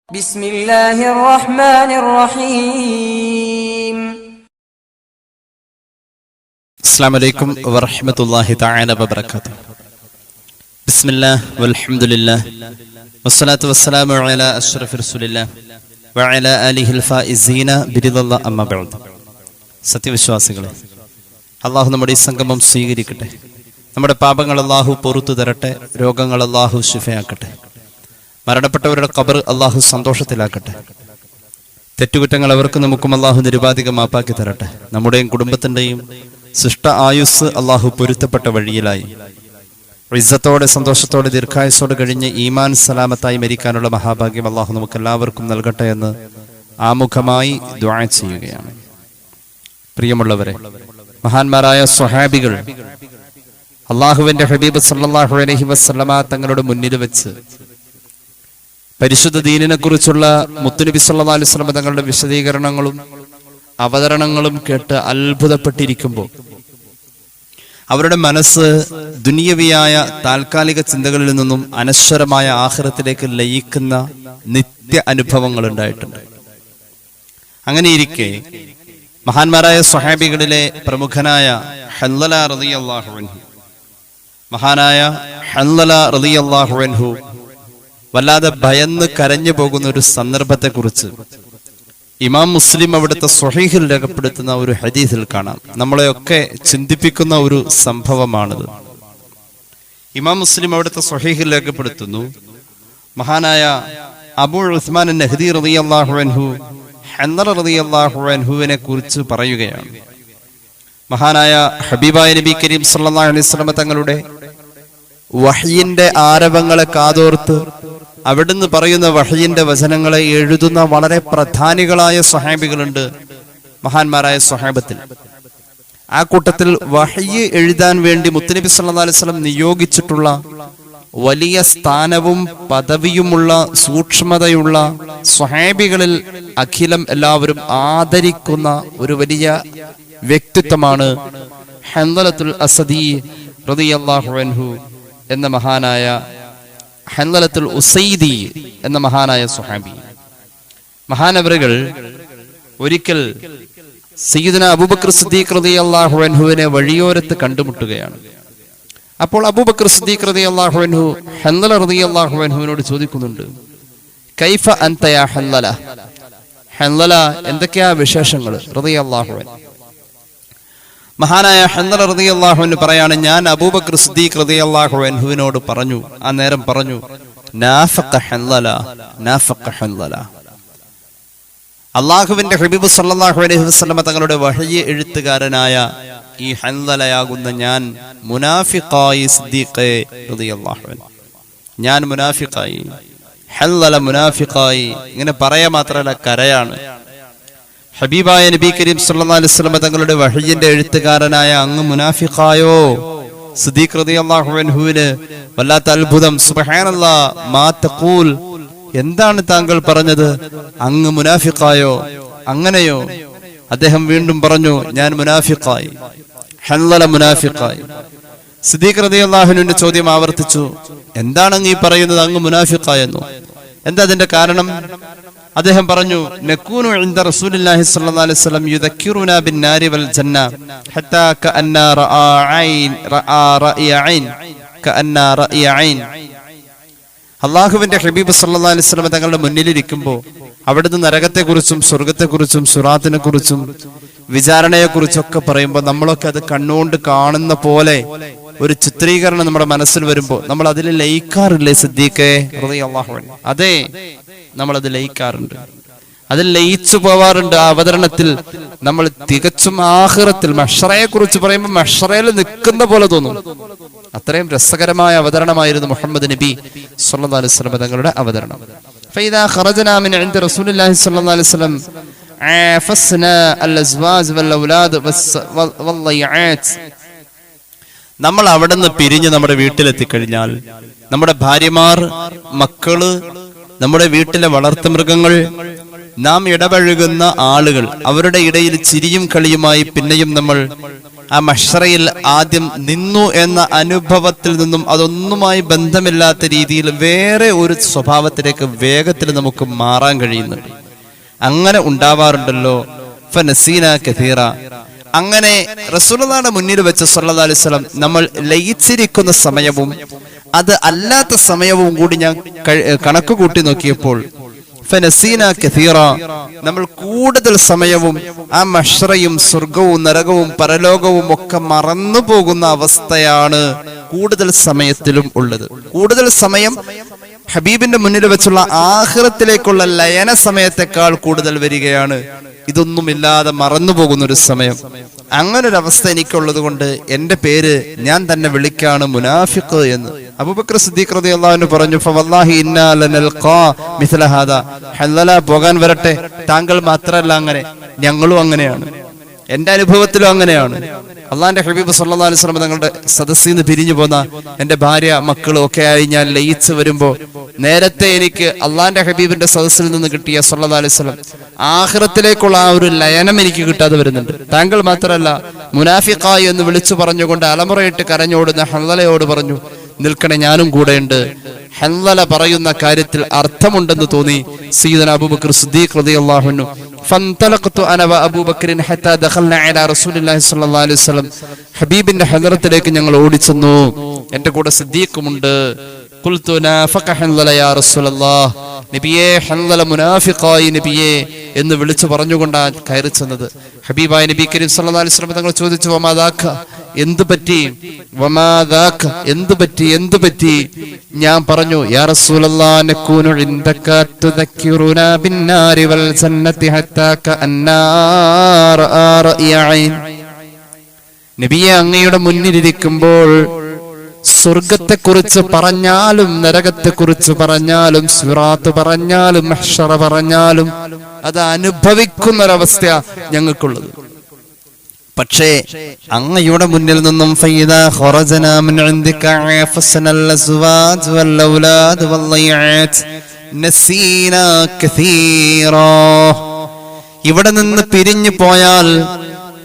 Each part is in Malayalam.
ബിസ്മില്ലാഹിർ റഹ്മാനിർ റഹീം. അസ്സലാമു അലൈക്കും വറഹ്മത്തുള്ളാഹി തആല വബറകാതുഹു. ബിസ്മില്ലാഹ് വൽഹംദുലില്ലാഹ് വസ്സലാത്തു വസ്സലാമു അലാ അഷ്റഫി റസൂലില്ലാഹ് വഅലാ ആലിഹിൽ ഫായിസീന ബിരിദല്ലാഹി അമ്മാ ബഅദ്. സത്യവിശ്വാസികളെ, അല്ലാഹു നമ്മുടെ ഈ സംഗമം സ്വീകരിക്കട്ടെ. നമ്മുടെ പാപങ്ങൾ അല്ലാഹു പുറത്തു തരട്ടെ. രോഗങ്ങൾ അല്ലാഹു ശിഫയാക്കട്ടെ. മരണപ്പെട്ടവരുടെ ഖബർ അല്ലാഹു സന്തോഷത്തിലാക്കട്ടെ. തെറ്റുകുറ്റങ്ങൾ അവർക്ക് നമുക്കും അല്ലാഹു നിരുപാധികം മാപ്പാക്കി തരട്ടെ. നമ്മുടെയും കുടുംബത്തിന്റെയും സൃഷ്ട ആയുസ് അല്ലാഹു പൊരുത്തപ്പെട്ട വഴിയിലായി ഇസ്സത്തോടെ സന്തോഷത്തോടെ ദീർഘായുസോടെ കഴിഞ്ഞ് ഈമാൻ സലാമത്തായി മരിക്കാനുള്ള മഹാഭാഗ്യം അല്ലാഹു നമുക്ക് എല്ലാവർക്കും നൽകട്ടെ എന്ന് ആമുഖമായി ദുആ ചെയ്യുകയാണ്. പ്രിയമുള്ളവരെ, മഹാന്മാരായ സ്വഹാബികൾ അല്ലാഹുവിന്റെ ഹബീബ് സല്ലല്ലാഹു അലൈഹി വസല്ലമ തങ്ങളുടെ മുന്നിൽ വെച്ച് പരിശുദ്ധ ദീനിനെ കുറിച്ചുള്ള മുത്തുനബി സല്ലല്ലാഹു അലൈഹി വസല്ലം തങ്ങളുടെ വിശദീകരണങ്ങളും അവതരണങ്ങളും കേട്ട് അത്ഭുതപ്പെട്ടിരിക്കുമ്പോൾ അവരുടെ മനസ്സ് ദുനിയവിയായ താൽക്കാലിക ചിന്തകളിൽ നിന്നും അനശ്വരമായ ആഖിറത്തിലേക്ക് ലയിക്കുന്ന നിത്യ അനുഭവങ്ങൾ ഉണ്ടായിട്ടുണ്ട്. അങ്ങനെയിരിക്കെ മഹാന്മാരായ സ്വഹാബികളിലെ പ്രമുഖനായ ഹൻളല റളിയല്ലാഹു അൻഹു, മഹാനായ ഹൻളല റളിയല്ലാഹു അൻഹു വല്ലാതെ ഭയന്ന് കരഞ്ഞു പോകുന്ന ഒരു സന്ദർഭത്തെക്കുറിച്ച് ഇമാം മുസ്ലിം അവിടുത്തെ സ്വഹീഹിൽ രേഖപ്പെടുത്തുന്ന ഒരു ഹദീസിൽ കാണാം. നമ്മളെയൊക്കെ ചിന്തിപ്പിക്കുന്ന ഒരു സംഭവമാണിത്. ഇമാം മുസ്ലിം അവിടുത്തെ സ്വഹീഹിൽ രേഖപ്പെടുത്തുന്നു, മഹാനായ അബൂ ഉസ്മാൻ നഹ്ദി റളിയല്ലാഹു അൻഹു ഹൻളല റളിയല്ലാഹു അൻഹുവിനെ കുറിച്ച് പറയുകയാണ്. മഹാനായ ഹബീബായ നബി കരീം സല്ലല്ലാഹു അലൈഹി വസല്ലം തങ്ങളുടെ വഹയിന്റെ ആരവങ്ങളെ കാതോർത്ത് അവിടുന്ന് പറയുന്ന വഹയിന്റെ വചനങ്ങളെ എഴുതുന്ന വളരെ പ്രധാനികളായ സ്വഹാബികളുണ്ട് മഹാന്മാരായ സ്വഹാബത്തിൽ. ആ കൂട്ടത്തിൽ വഹയി എഴുതാൻ വേണ്ടി മുത്തുനബി സല്ലല്ലാഹു അലൈഹി വസല്ലം നിയോഗിച്ചിട്ടുള്ള വലിയ സ്ഥാനവും പദവിയുമുള്ള സൂക്ഷ്മതയുള്ള സ്വഹാബികളിൽ അഖിലം എല്ലാവരും ആദരിക്കുന്ന ഒരു വലിയ വ്യക്തിത്വമാണ് ഹൻളലത്തുൽ അസദി റളിയല്ലാഹു അൻഹു എന്ന മഹാനായ ഹൻളലത്തുൽ ഉസൈദി എന്ന മഹാനായ സ്വഹാബി. മഹാനവറുകൾ ഒരിക്കൽ സയ്യിദുനാ അബൂബക്കർ സിദ്ദീഖ് റളിയല്ലാഹു അൻഹുവിനെ വഴിയോരത്ത് കണ്ടുമുട്ടുകയാണ്. അപ്പോൾ അബൂബക്കർ സിദ്ദീഖ് റളിയല്ലാഹു അൻഹു ഹൻളല റളിയല്ലാഹു അൻഹുവിനോട് ചോദിക്കുന്നുണ്ട്, കൈഫ അൻത യാ ഹൻളല, ഹൻളല എന്തൊക്കെയാ വിശേഷങ്ങൾ റളിയല്ലാഹു അൻഹു. മഹാനായ ഹൻളല റളിയല്ലാഹു അൻഹു പറയാണ്, ഞാൻ അബൂബക്കർ സിദ്ദീഖ് റളിയല്ലാഹു അൻഹുവിനോട് പറഞ്ഞു, ആ നേരം പറഞ്ഞു, നാഫഖ ഹൻളല, നാഫഖ ഹൻളല. അല്ലാഹുവിന്റെ ഹബീബ് സല്ലല്ലാഹു അലൈഹി വസല്ലം തങ്ങളുടെ വഹയി എഴുത്തുകാരനായ ഈ ഹൻളലയാകുന്ന ഞാൻ മുനാഫിഖായി സിദ്ദീഖേ റളിയല്ലാഹു അൻഹു, ഞാൻ മുനാഫിഖായി, ഹൻളല മുനാഫിഖായി. ഇങ്ങനെ പറയാ മാത്രമല്ല, കരയാണ്. ഹബീബായ നബി കരീം സല്ലല്ലാഹു അലൈഹി വസല്ലം തങ്ങളുടെ വഹയിന്റെ എഴുത്തുകാരനായ അങ്ങ് മുനാഫിഖായോ? സിദ്ദീഖ് റളിയല്ലാഹു അൻഹുവിന് വല്ലാത്ത അത്ഭുതം. സുബ്ഹാനല്ലാഹ്, മാ തഖൂൽ, എന്താണ് താങ്കൾ പറഞ്ഞത്? അങ്ങ് മുനാഫിഖായോ? അങ്ങനെയോ? അദ്ദേഹം വീണ്ടും പറഞ്ഞു, ഞാൻ മുനാഫിഖായി, ഹൻളല മുനാഫിഖായി. സിദ്ദീഖ് റളിയല്ലാഹു അൻഹുവിന്റെ ചോദ്യം ആവർത്തിച്ചു, എന്താണ് അങ്ങ് ഈ പറയുന്നത്, അങ്ങ് മുനാഫിഖായെന്നോ? എന്താ അതിന്റെ കാരണം? അദ്ദേഹം പറഞ്ഞു, നകൂനു ഇൻദ റസൂലില്ലാഹി സ്വല്ലല്ലാഹു അലൈഹി വസല്ലം യുദക്കിറുനാ ബിന്നാരി വൽ ജന്ന ഹത്താ കഅന്നാ റഅയ ഐൻ കഅന്നാ റഅയ ഐൻ. അല്ലാഹുവിന്റെ ഹബീബ് സല്ലല്ലാഹു അലൈഹി വസല്ലം തങ്ങളുടെ മുന്നിലിരിക്കുമ്പോൾ അവിടുന്ന് നരകത്തെക്കുറിച്ചും സ്വർഗത്തെക്കുറിച്ചും സുറാത്തിനെ കുറിച്ചും വിചാരണയെക്കുറിച്ചൊക്കെ പറയുമ്പോൾ നമ്മളൊക്കെ അത് കണ്ണുകൊണ്ട് കാണുന്ന പോലെ ഒരു ചിത്രീകരണം നമ്മുടെ മനസ്സിൽ വരുമ്പോൾ നമ്മൾ അതിൽ ലയിക്കാറില്ലേ സിദ്ദീഖേ റളിയല്ലാഹു അൻഹു? അതെ, നമ്മളത് ലയിക്കാറുണ്ട്, അതിൽ ലയിച്ചു പോവാറുണ്ട്. ആ അവതരണത്തിൽ നമ്മൾ തികച്ചും ആഖിറത്തിൽ മഹ്ശറയെ കുറിച്ച് പറയുമ്പോൾ മഹ്ശറയിൽ നിൽക്കുന്ന പോലെ തോന്നും. അത്രയും രസകരമായ അവതരണമായിരുന്നു മുഹമ്മദ് നബി സല്ലല്ലാഹു അലൈഹി വസല്ലം തങ്ങളുടെ അവതരണം. ഫൈദാ ഖറജനാ മിൻ ഇൻദ റസൂലില്ലാഹി സ്വല്ലല്ലാഹു അലൈഹി വസല്ലം ആഫസ്നാ അൽ അസ്വാജ് വൽ ഔലാദ് വൽ ളയആത്ത്. നമ്മൾ അവിടെ നിന്ന് പിരിഞ്ഞ് നമ്മുടെ വീട്ടിലെത്തിക്കഴിഞ്ഞാൽ നമ്മുടെ ഭാര്യമാർ, മക്കള്, നമ്മുടെ വീട്ടിലെ വളർത്തുമൃഗങ്ങൾ, നാം ഇടപഴകുന്ന ആളുകൾ, അവരുടെ ഇടയിൽ ചിരിയും കളിയുമായി പിന്നെയും നമ്മൾ ആ മഹ്ശറയിൽ ആദ്യം നിന്നു എന്ന അനുഭവത്തിൽ നിന്നും അതൊന്നുമായി ബന്ധമില്ലാത്ത രീതിയിൽ വേറെ ഒരു സ്വഭാവത്തിലേക്ക് വേഗത്തിൽ നമുക്ക് മാറാൻ കഴിയുന്നുണ്ട്. അങ്ങനെ ഉണ്ടാവാറുണ്ടല്ലോ. ഫനസീന കഥീറ. അങ്ങനെ റസൂലുള്ളാഹിയുടെ മുന്നിൽ വെച്ച് സല്ലല്ലാഹു അലൈഹി വസല്ലം നമ്മൾ ലയിച്ചിരിക്കുന്ന സമയവും അത് അല്ലാത്ത സമയവും കൂടി ഞാൻ കണക്ക് കൂട്ടി നോക്കിയപ്പോൾ ഫനസീന കഥീറ, നമ്മൾ കൂടുതൽ സമയവും ആ മഹ്ശറയും സ്വർഗവും നരകവും പരലോകവും ഒക്കെ മറന്നു പോകുന്ന അവസ്ഥയാണ് കൂടുതൽ സമയത്തിലും ഉള്ളത്. കൂടുതൽ സമയം ഹബീബിന്റെ മുന്നിൽ വെച്ചുള്ള ആഖിറത്തിലേക്കുള്ള ലയന സമയത്തെക്കാൾ കൂടുതൽ വരികയാണ്. ഇതൊന്നുമില്ലാതെ മറന്നു പോകുന്ന ഒരു സമയം. അങ്ങനെ ഒരു അവസ്ഥ എനിക്കുള്ളത് കൊണ്ട് എന്റെ പേര് ഞാൻ തന്നെ വിളിക്കാണ് മുനാഫിഖ് എന്ന് അബൂബക്കർ സിദ്ദീഖ് റളിയല്ലാഹു അൻഹു പറഞ്ഞു. ഫവല്ലാഹി ഇന്നാ ലനൽഖാ മിസ്ല ഹാദാ. ഹല്ലല പോകാൻ വരട്ടെ, താങ്കൾ മാത്രമല്ല അങ്ങനെ, ഞങ്ങളും അങ്ങനെയാണ്, എന്റെ അനുഭവത്തിലും അങ്ങനെയാണ്. അള്ളാന്റെ ഹബീബ് സല്ലല്ലാഹു അലൈഹി വസല്ലം തങ്ങളുടെ സദസ്സിൽ നിന്ന് പിരിഞ്ഞു പോന്ന എന്റെ ഭാര്യ മക്കളും ഒക്കെ ആയി ഞാൻ ലയിച്ച് വരുമ്പോ നേരത്തെ എനിക്ക് അള്ളാന്റെ ഹബീബിന്റെ സദസ്സിൽ നിന്ന് കിട്ടിയ സല്ലല്ലാഹു അലൈഹി വസല്ലം ആഖിറത്തിലേക്കുള്ള ആ ഒരു ലയനം എനിക്ക് കിട്ടാതെ വരുന്നുണ്ട്. താങ്കൾ മാത്രമല്ല, മുനാഫിഖായി എന്ന് വിളിച്ചു പറഞ്ഞുകൊണ്ട് അലമുറയിട്ട് കരഞ്ഞോടുന്ന ഹൻദലയോട് പറഞ്ഞു, നിൽക്കണേ, ഞാനും കൂടെയുണ്ട്. ഹൻദല പറയുന്ന കാര്യത്തിൽ അർത്ഥമുണ്ടെന്ന് തോന്നി സയ്യിദുനാ അബൂബക്കർ സിദ്ദീഖ് റളിയല്ലാഹു അൻഹു. ഫന്തലഖതു അന വ അബൂബക്കർ ഹത്താ ദഖൽനാ അലാ റസൂലില്ലാഹി സ്വല്ലല്ലാഹു അലൈഹി വസല്ലം. ഹബീബിന്റെ ഹദറത്തിലേക്ക് ഞങ്ങൾ ഓടിച്ചെന്നു. എന്റെ കൂടെ സിദ്ദീഖുമുണ്ട്. ഖുൽതു നാഫഖ ഹൻദല യാ റസൂലല്ലാഹ്. നബിയേ, ഹൻദല മുനാഫിഖായി നബിയേ എന്ന് വിളിച്ചു പറഞ്ഞുകൊണ്ടാണ് കയറി ചെന്നത്. ഹബീബായ നബി കരീം സല്ലല്ലാഹു അലൈഹി വസല്ലം തങ്ങൾ ചോദിച്ചു, വമാദാക, എന്ത് പറ്റി? വമാദാക, എന്ത് പറ്റി, എന്ത് പറ്റി? ഞാൻ പറഞ്ഞു, യാ റസൂലല്ലാഹ്, നകൂനു ഇൻദക തുദക്കിറുനാ ബിന്നാരി വൽ ജന്നതി ഹത്താ കഅന്നാർ റഅയൻ. നബിയെ, അങ്ങയുടെ മുന്നിലിരിക്കുമ്പോൾ സ്വർഗത്തെക്കുറിച്ച് പറഞ്ഞാലും നരകത്തെക്കുറിച്ച് പറഞ്ഞാലും സിറാത്ത് പറഞ്ഞാലും മഹ്ശറ പറഞ്ഞാലും അത് അനുഭവിക്കുന്നൊരവസ്ഥ ഞങ്ങൾക്കുള്ളത്. പക്ഷേ അങ്ങയുടെ മുന്നിൽ നിന്നും ഫൈദാ ഖറജനാ മിൻ ഇൻദിക ഫസനൽ അസ്വാജ് വൽ ഔലാദ് വൽ ളൈഅത് നസീനാ കസീറാ. ഇവിടെ നിന്ന് പിരിഞ്ഞു പോയാൽ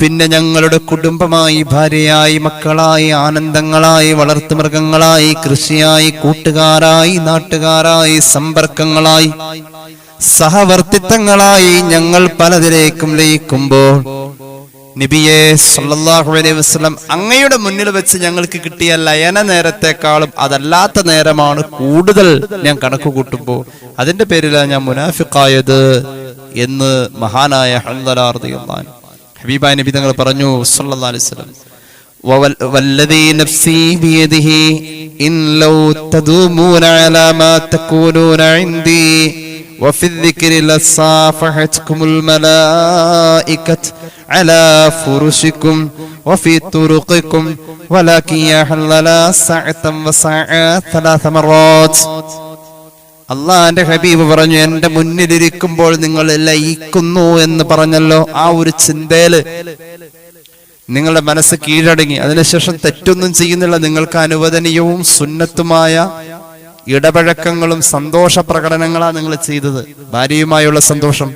പിന്നെ ഞങ്ങളുടെ കുടുംബമായി, ഭാര്യയായി, മക്കളായി, ആനന്ദങ്ങളായി, വളർത്തുമൃഗങ്ങളായി, കൃഷിയായി, കൂട്ടുകാരായി, നാട്ടുകാരായി, സമ്പർക്കങ്ങളായി, സഹവർത്തിത്വങ്ങളായി ഞങ്ങൾ പലതിലേക്കും ലയിക്കുമ്പോൾ നബിയെ സല്ലല്ലാഹു അലൈഹി വസല്ലം അങ്ങയുടെ മുന്നിൽ വെച്ച് ഞങ്ങൾക്ക് കിട്ടിയ ലയന നേരത്തെക്കാളും അതല്ലാത്ത നേരമാണ് കൂടുതൽ ഞാൻ കണക്ക് കൂട്ടുമ്പോൾ അതിന്റെ പേരിലാണ് ഞാൻ മുനാഫിഖായത് എന്ന് മഹാനായ ഹൻദല റളിയല്ലാഹു അൻഹു ഹബീബായ നബി തങ്ങൾ പറഞ്ഞു സല്ലല്ലാഹു അലൈഹി വസല്ലം, വല്ലദീ നഫ്സി ബിയദിഹി ഇൻ ലൗ തദൂമൂന അലാ മാ തകൂനൂന ഇൻദി വഫി الذിക്രി ലസാഫഹത്കുമുൽ മലായികത്ത് അലാ ഫുറുശികും വഫി തുറുഖികും വലാകിൻ യാ ഹല്ലല സഅതൻ വസഅ ثلاث مرات. അള്ളാന്റെ ഹബീബ് പറഞ്ഞു, എന്റെ മുന്നിലിരിക്കുമ്പോൾ നിങ്ങൾ ലയിക്കുന്നു എന്ന് പറഞ്ഞല്ലോ. ആ ഒരു ചിന്തയില് നിങ്ങളുടെ മനസ്സ് കീഴടങ്ങി. അതിനുശേഷം തെറ്റൊന്നും ചെയ്യുന്നില്ല. നിങ്ങൾക്ക് അനുവദനീയവും സുന്നത്തുമായ ഇടപഴക്കങ്ങളും സന്തോഷ പ്രകടനങ്ങളാണ് നിങ്ങൾ ചെയ്തത്. ഭാര്യയുമായുള്ള സന്തോഷം,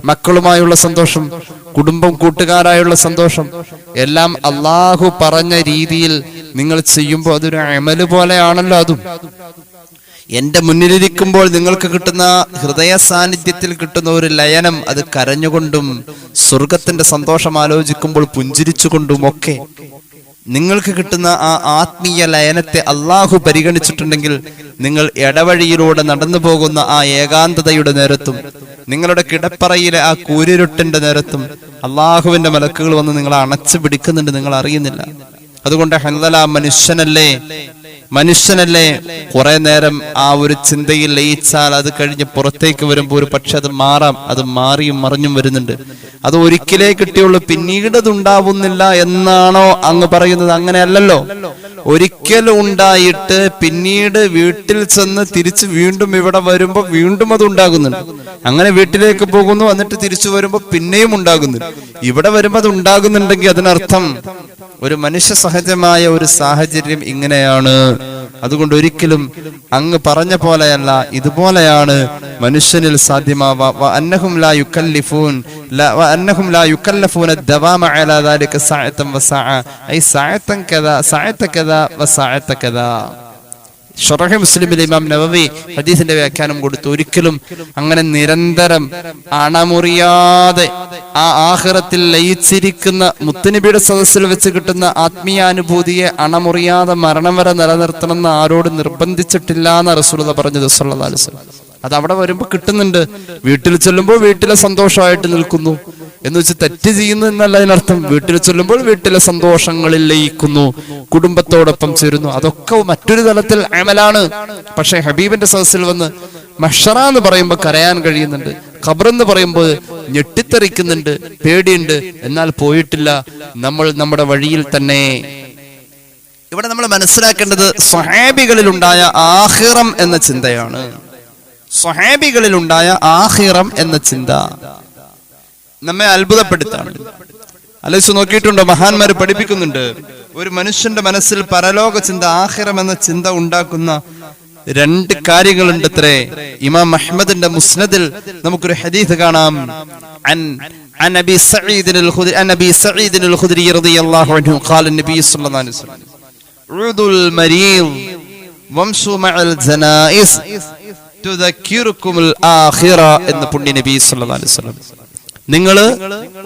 മക്കളുമായുള്ള സന്തോഷം, കുടുംബം കൂട്ടുകാരായുള്ള സന്തോഷം എല്ലാം അള്ളാഹു പറഞ്ഞ രീതിയിൽ നിങ്ങൾ ചെയ്യുമ്പോൾ അതൊരു അമല് പോലെയാണല്ലോ. അതും എന്റെ മുന്നിലിരിക്കുമ്പോൾ നിങ്ങൾക്ക് കിട്ടുന്ന ഹൃദയ സാന്നിധ്യത്തിൽ കിട്ടുന്ന ഒരു ലയനം, അത് കരഞ്ഞുകൊണ്ടും സ്വർഗത്തിന്റെ സന്തോഷം ആലോചിക്കുമ്പോൾ പുഞ്ചിരിച്ചുകൊണ്ടും ഒക്കെ നിങ്ങൾക്ക് കിട്ടുന്ന ആ ആത്മീയ ലയനത്തെ അള്ളാഹു പരിഗണിച്ചിട്ടുണ്ടെങ്കിൽ നിങ്ങൾ ഇടവഴിയിലൂടെ നടന്നു പോകുന്ന ആ ഏകാന്തതയുടെ നേരത്തും നിങ്ങളുടെ കിടപ്പറയിലെ ആ കൂരിരുട്ടിന്റെ നേരത്തും അള്ളാഹുവിന്റെ മലക്കുകൾ വന്ന് നിങ്ങളെ അണച്ചു പിടിക്കുന്നുണ്ട്, നിങ്ങൾ അറിയുന്നില്ല. അതുകൊണ്ട് ഹൻദല മനുഷ്യനല്ലേ കുറെ നേരം ആ ഒരു ചിന്തയിൽ ലയിച്ചാൽ അത് കഴിഞ്ഞ് പുറത്തേക്ക് വരുമ്പോൾ ഒരു പക്ഷെ അത് മാറാം. അത് മാറിയും മറിഞ്ഞും വരുന്നുണ്ട്. അത് ഒരിക്കലേ കിട്ടിയുള്ളൂ, പിന്നീട് അത് ഉണ്ടാവുന്നില്ല എന്നാണോ അങ്ങ് പറയുന്നത്? അങ്ങനെയല്ലല്ലോ. ഒരിക്കലും ഉണ്ടായിട്ട് പിന്നീട് വീട്ടിൽ ചെന്ന് തിരിച്ച് വീണ്ടും ഇവിടെ വരുമ്പോ വീണ്ടും അത് ഉണ്ടാകുന്നുണ്ട്. അങ്ങനെ വീട്ടിലേക്ക് പോകുന്നു, എന്നിട്ട് തിരിച്ചു വരുമ്പോ പിന്നെയും ഉണ്ടാകുന്നുണ്ട്. ഇവിടെ വരുമ്പോ അത് ഉണ്ടാകുന്നുണ്ടെങ്കിൽ അതിനർത്ഥം ഒരു മനുഷ്യ സഹജമായ ഒരു സാഹചര്യം ഇങ്ങനെയാണ്. അതുകൊണ്ട് ഒരിക്കലും അങ്ങ് പറഞ്ഞ പോലെയല്ല, ഇതുപോലെയാണ് മനുഷ്യനിൽ സാധ്യമാവുക. അന്നഹും ലാ യുകല്ലഫൂന ദവാമ അലാ ദാലിക സഅതൻ വസഅ ഐ സഅതൻ കദാ സഅത കദാ വസഅത കദാ. ഷറഹ് മുസ്ലിമിലെ ഇമാം നവവി ഹദീസിന്റെ വ്യാഖ്യാനം കൊടുത്തു, ഒരിക്കലും അങ്ങനെ നിരന്തരം അണമുറിയാതെ ആ ആഖിറത്തിൽ ലയിച്ചിരിക്കുന്ന മുത്തുനബിയുടെ സദസ്സിൽ വെച്ച് കിട്ടുന്ന ആത്മീയാനുഭൂതിയെ അണമുറിയാതെ മരണം വരെ നിലനിർത്തണമെന്ന് ആരോട് നിർബന്ധിച്ചിട്ടില്ല എന്ന് റസൂലുള്ളാഹി പറഞ്ഞത് സ്വല്ലല്ലാഹു അലൈഹി വസല്ലം. അത് അവിടെ വരുമ്പോൾ കിട്ടുന്നുണ്ട്. വീട്ടിൽ ചെല്ലുമ്പോൾ വീട്ടിലെ സന്തോഷമായിട്ട് നിൽക്കുന്നു എന്ന് വെച്ച് തെറ്റ് ചെയ്യുന്നു എന്നല്ല അതിനർത്ഥം. വീട്ടിൽ ചെല്ലുമ്പോൾ വീട്ടിലെ സന്തോഷങ്ങളിൽ ലയിക്കുന്നു, കുടുംബത്തോടൊപ്പം ചേരുന്നു. അതൊക്കെ മറ്റൊരു തലത്തിൽ അമലാണ്. പക്ഷെ ഹബീബിന്റെ സദസ്സിൽ വന്ന് മഹ്ശറ എന്ന് പറയുമ്പോൾ കരയാൻ കഴിയുന്നുണ്ട്, ഖബർ എന്ന് പറയുമ്പോൾ ഞെട്ടിത്തെറിക്കുന്നുണ്ട്, പേടിയുണ്ട്. എന്നാൽ പോയിട്ടില്ല, നമ്മൾ നമ്മുടെ വഴിയിൽ തന്നെ. ഇവിടെ നമ്മൾ മനസ്സിലാക്കേണ്ടത് സ്വഹാബികളിലുണ്ടായ ആഖിറം എന്ന ചിന്തയാണ്. സ്വഹാബികളിലുണ്ടായ ആഖിറം എന്ന ചിന്ത നമ്മെ അത്ഭുതപ്പെടുത്താണ്. ആലോചിച്ച് നോക്കിയിട്ടുണ്ടോ? മഹാന്മാര് പഠിപ്പിക്കുന്നുണ്ട്, ഒരു മനുഷ്യന്റെ മനസ്സിൽ പരലോക ചിന്ത, ആഖിറം എന്ന ചിന്ത ഉണ്ടാക്കുന്ന രണ്ട് കാര്യങ്ങളുണ്ട് അത്രേ. ഇമാം അഹ്മദിന്റെ മുസ്നദിൽ നമുക്കൊരു ഹദീസ് കാണാം. عن أبي سعيد الخدري رضي الله عنه قال النبي صلى الله عليه وسلم عودوا المريض وامشوا مع الجنائز تذكركم الآخرة എന്ന് പുണ്യ നബി സല്ലല്ലാഹു അലൈഹി വസല്ലം. നിങ്ങൾ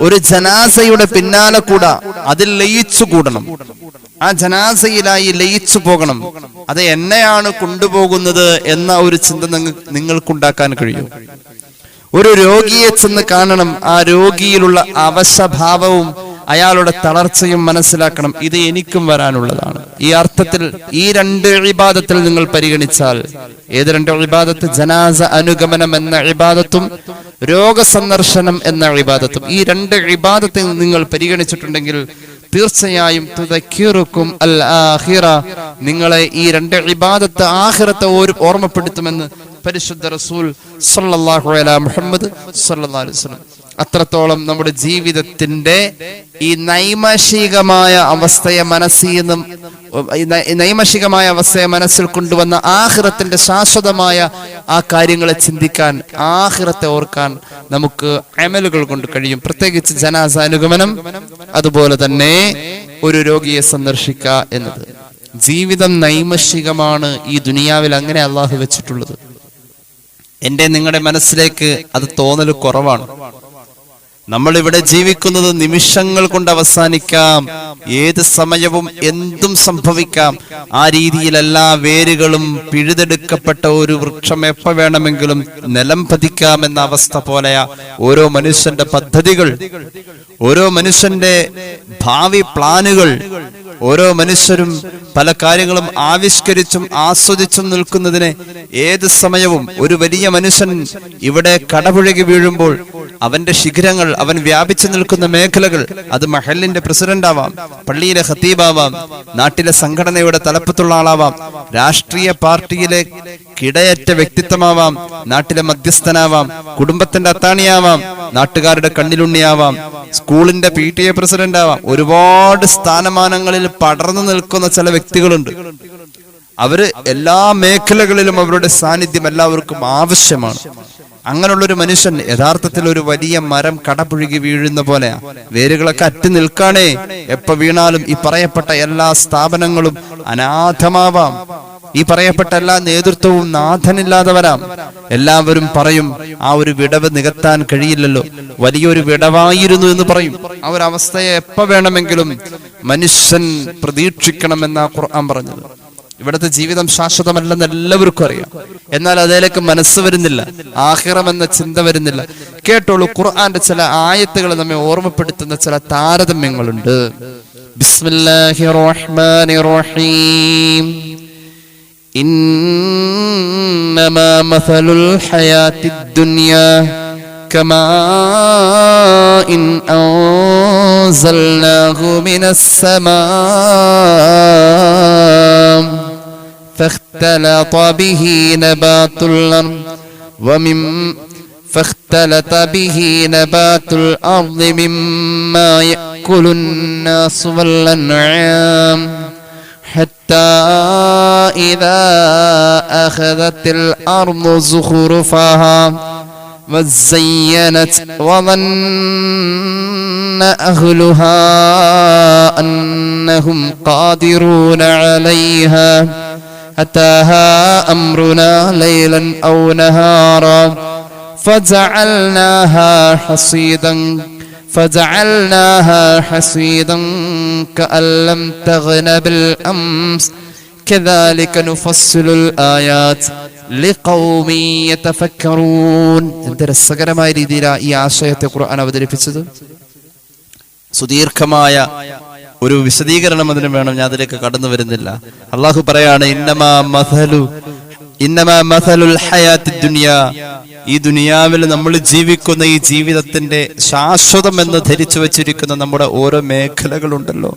ഒരു ജനാസയുടെ പിന്നാലെ കൂടാ, അതിൽ ലയിച്ചു കൂടണം, ആ ജനാസയിലായി ലയിച്ചു പോകണം. അത് എന്നെയാണ് കൊണ്ടുപോകുന്നത് എന്ന ഒരു ചിന്ത നിങ്ങൾക്കുണ്ടാക്കാൻ കഴിയും. ഒരു രോഗിയെ ചെന്ന് കാണണം, ആ രോഗിയിലുള്ള അവശഭാവവും അയാളുടെ തളർച്ചയും മനസ്സിലാക്കണം. ഇത് എനിക്കും വരാനുള്ളതാണ്. ഈ അർത്ഥത്തിൽ ഈ രണ്ട് ഇബാദത്തിൽ നിങ്ങൾ പരിഗണിച്ചാൽ, ഏത് രണ്ട് ഇബാദത്ത്? ജനാസ അനുഗമനം എന്ന ഇബാദത്തും രോഗസന്ദർശനം എന്ന ഇബാദത്തും. ഈ രണ്ട് ഇബാദത്തിൽ നിങ്ങൾ പരിഗണിച്ചിട്ടുണ്ടെങ്കിൽ തീർച്ചയായും തുദക്കിറുക്കും അൽ ആഖിറ, നിങ്ങളെ ഈ രണ്ട് ഇബാദത്ത് ആഖിറത്തെ ഓർമ്മപ്പെടുത്തുമെന്ന് പരിശുദ്ധ റസൂൽ സല്ലല്ലാഹു അലൈഹി മുഹമ്മദ് സല്ലല്ലാഹു അലൈഹി വസല്ലം. അത്രത്തോളം നമ്മുടെ ജീവിതത്തിന്റെ ഈ നൈമിഷികമായ അവസ്ഥയെ മനസ്സിൽ കൊണ്ടുവന്ന ആഖിറത്തിന്റെ ശാശ്വതമായ ആ കാര്യങ്ങളെ ചിന്തിക്കാൻ, ആഖിറത്തെ ഓർക്കാൻ നമുക്ക് അമലുകൾ കൊണ്ട് കഴിയും. പ്രത്യേകിച്ച് ജനാസ അനുഗമനം, അതുപോലെ തന്നെ ഒരു രോഗിയെ സന്ദർശിക്കുക എന്നത്. ജീവിതം നൈമിഷികമാണ്. ഈ ദുനിയാവിൽ അങ്ങനെ അള്ളാഹു വെച്ചിട്ടുള്ളത്. എന്റെ നിങ്ങളുടെ മനസ്സിലേക്ക് അത് തോന്നൽ കുറവാണ്. നമ്മൾ ഇവിടെ ജീവിക്കുന്നത് നിമിഷങ്ങൾ കൊണ്ട് അവസാനിക്കാം, ഏത് സമയവും എന്തും സംഭവിക്കാം. ആ രീതിയിൽ എല്ലാ വേരുകളും പിഴുതെടുക്കപ്പെട്ട ഒരു വൃക്ഷം എപ്പോ വേണമെങ്കിലും നിലം പതിക്കാമെന്ന അവസ്ഥ പോലെയാ ഓരോ മനുഷ്യന്റെ പദ്ധതികൾ, ഓരോ മനുഷ്യന്റെ ഭാവി പ്ലാനുകൾ. ഓരോ മനുഷ്യരും പല കാര്യങ്ങളും ആവിഷ്കരിച്ചും ആസ്വദിച്ചും നിൽക്കുന്നതിനെ ഏത് സമയവും ഒരു വലിയ മനുഷ്യൻ ഇവിടെ കടപുഴകി വീഴുമ്പോൾ അവന്റെ ശിഖരങ്ങൾ, അവൻ വ്യാപിച്ചു നിൽക്കുന്ന മേഖലകൾ, അത് മഹല്ലിന്റെ പ്രസിഡന്റ് ആവാം, പള്ളിയിലെ ഖത്തീബാവാം, നാട്ടിലെ സംഘടനയുടെ തലപ്പത്തുള്ള ആളാവാം, രാഷ്ട്രീയ പാർട്ടിയിലെ കിടയറ്റ വ്യക്തിത്വമാവാം, നാട്ടിലെ മധ്യസ്ഥനാവാം, കുടുംബത്തിന്റെ അത്താണിയാവാം, നാട്ടുകാരുടെ കണ്ണിലുണ്ണിയാവാം, സ്കൂളിന്റെ PTA പ്രസിഡന്റ് ആവാം. ഒരുപാട് സ്ഥാനമാനങ്ങളിൽ പടർന്നു നിൽക്കുന്ന ചില വ്യക്തികളുണ്ട്. അവര് എല്ലാ മേഖലകളിലും അവരുടെ സാന്നിധ്യം എല്ലാവർക്കും ആവശ്യമാണ്. അങ്ങനെയുള്ളൊരു മനുഷ്യൻ യഥാർത്ഥത്തിൽ ഒരു വലിയ മരം കടപുഴുകി വീഴുന്ന പോലെയാ. വേരുകളൊക്കെ അറ്റി നിൽക്കാണേ. എപ്പോ വീണാലും ഈ പറയപ്പെട്ട എല്ലാ സ്ഥാപനങ്ങളും അനാഥമാവാം. ഈ പറയപ്പെട്ട എല്ലാ നേതൃത്വവും നാഥനില്ലാതെ വരാം. എല്ലാവരും പറയും, ആ ഒരു വിടവ് നികത്താൻ കഴിയില്ലല്ലോ, വലിയൊരു വിടവായിരുന്നു എന്ന് പറയും. ആ ഒരു അവസ്ഥയെ എപ്പോ വേണമെങ്കിലും മനുഷ്യൻ പ്രതീക്ഷിക്കണമെന്നാ ഖുർആൻ പറഞ്ഞത്. ഇവിടുത്തെ ജീവിതം ശാശ്വതമല്ലെന്ന് എല്ലാവർക്കും അറിയാം. എന്നാൽ അതിലേക്ക് മനസ്സ് വരുന്നില്ല, ആഖിറം എന്ന ചിന്ത വരുന്നില്ല. കേട്ടോളൂ, ഖുർആന്റെ ചില ആയത്തുകൾ നമ്മെ ഓർമ്മപ്പെടുത്തുന്ന ചില താരതമ്യങ്ങളുണ്ട്. ബിസ്മില്ലാഹിർ റഹ്മാനിർ റഹീം. ഇന്നമാ മസലുൽ ഹയാത്തിദ് ദുനിയാ കമാഇൻ അൻസൽനാഹു മിനസ് സമാഇ فاختلط به نبات الأرض مما يأكل الناس والأنعام حتى إذا أخذت الأرض زخرفها وزينت وظن أهلها أنهم قادرون عليها أتاها أمرنا ليلا أو نهارا فجعلناها حصيدا كأن لم تغن بالأمس كذلك نفصل الآيات لقوم يتفكرون. എന്ത് രസകരമായ രീതിയിലാണ് ഈ ആശയത്തെ ഖുർആൻ അവതരിപ്പിച്ചത്. സുദീർഘമായ ഒരു വിശദീകരണം അതിന് വേണം, ഞാൻ അതിലേക്ക് കടന്നു വരുന്നില്ല. അള്ളാഹു പറയാണ്, ഇന്നമാ മഥലുൽ ഹയാത്തിദ് ദുനിയാ, ഈ ദുനിയാവിൽ നമ്മൾ ജീവിക്കുന്ന ഈ ജീവിതത്തിന്റെ ശാശ്വതം എന്ന് ധരിച്ചു വച്ചിരിക്കുന്ന നമ്മുടെ ഓരോ മേഖലകളുണ്ടല്ലോ,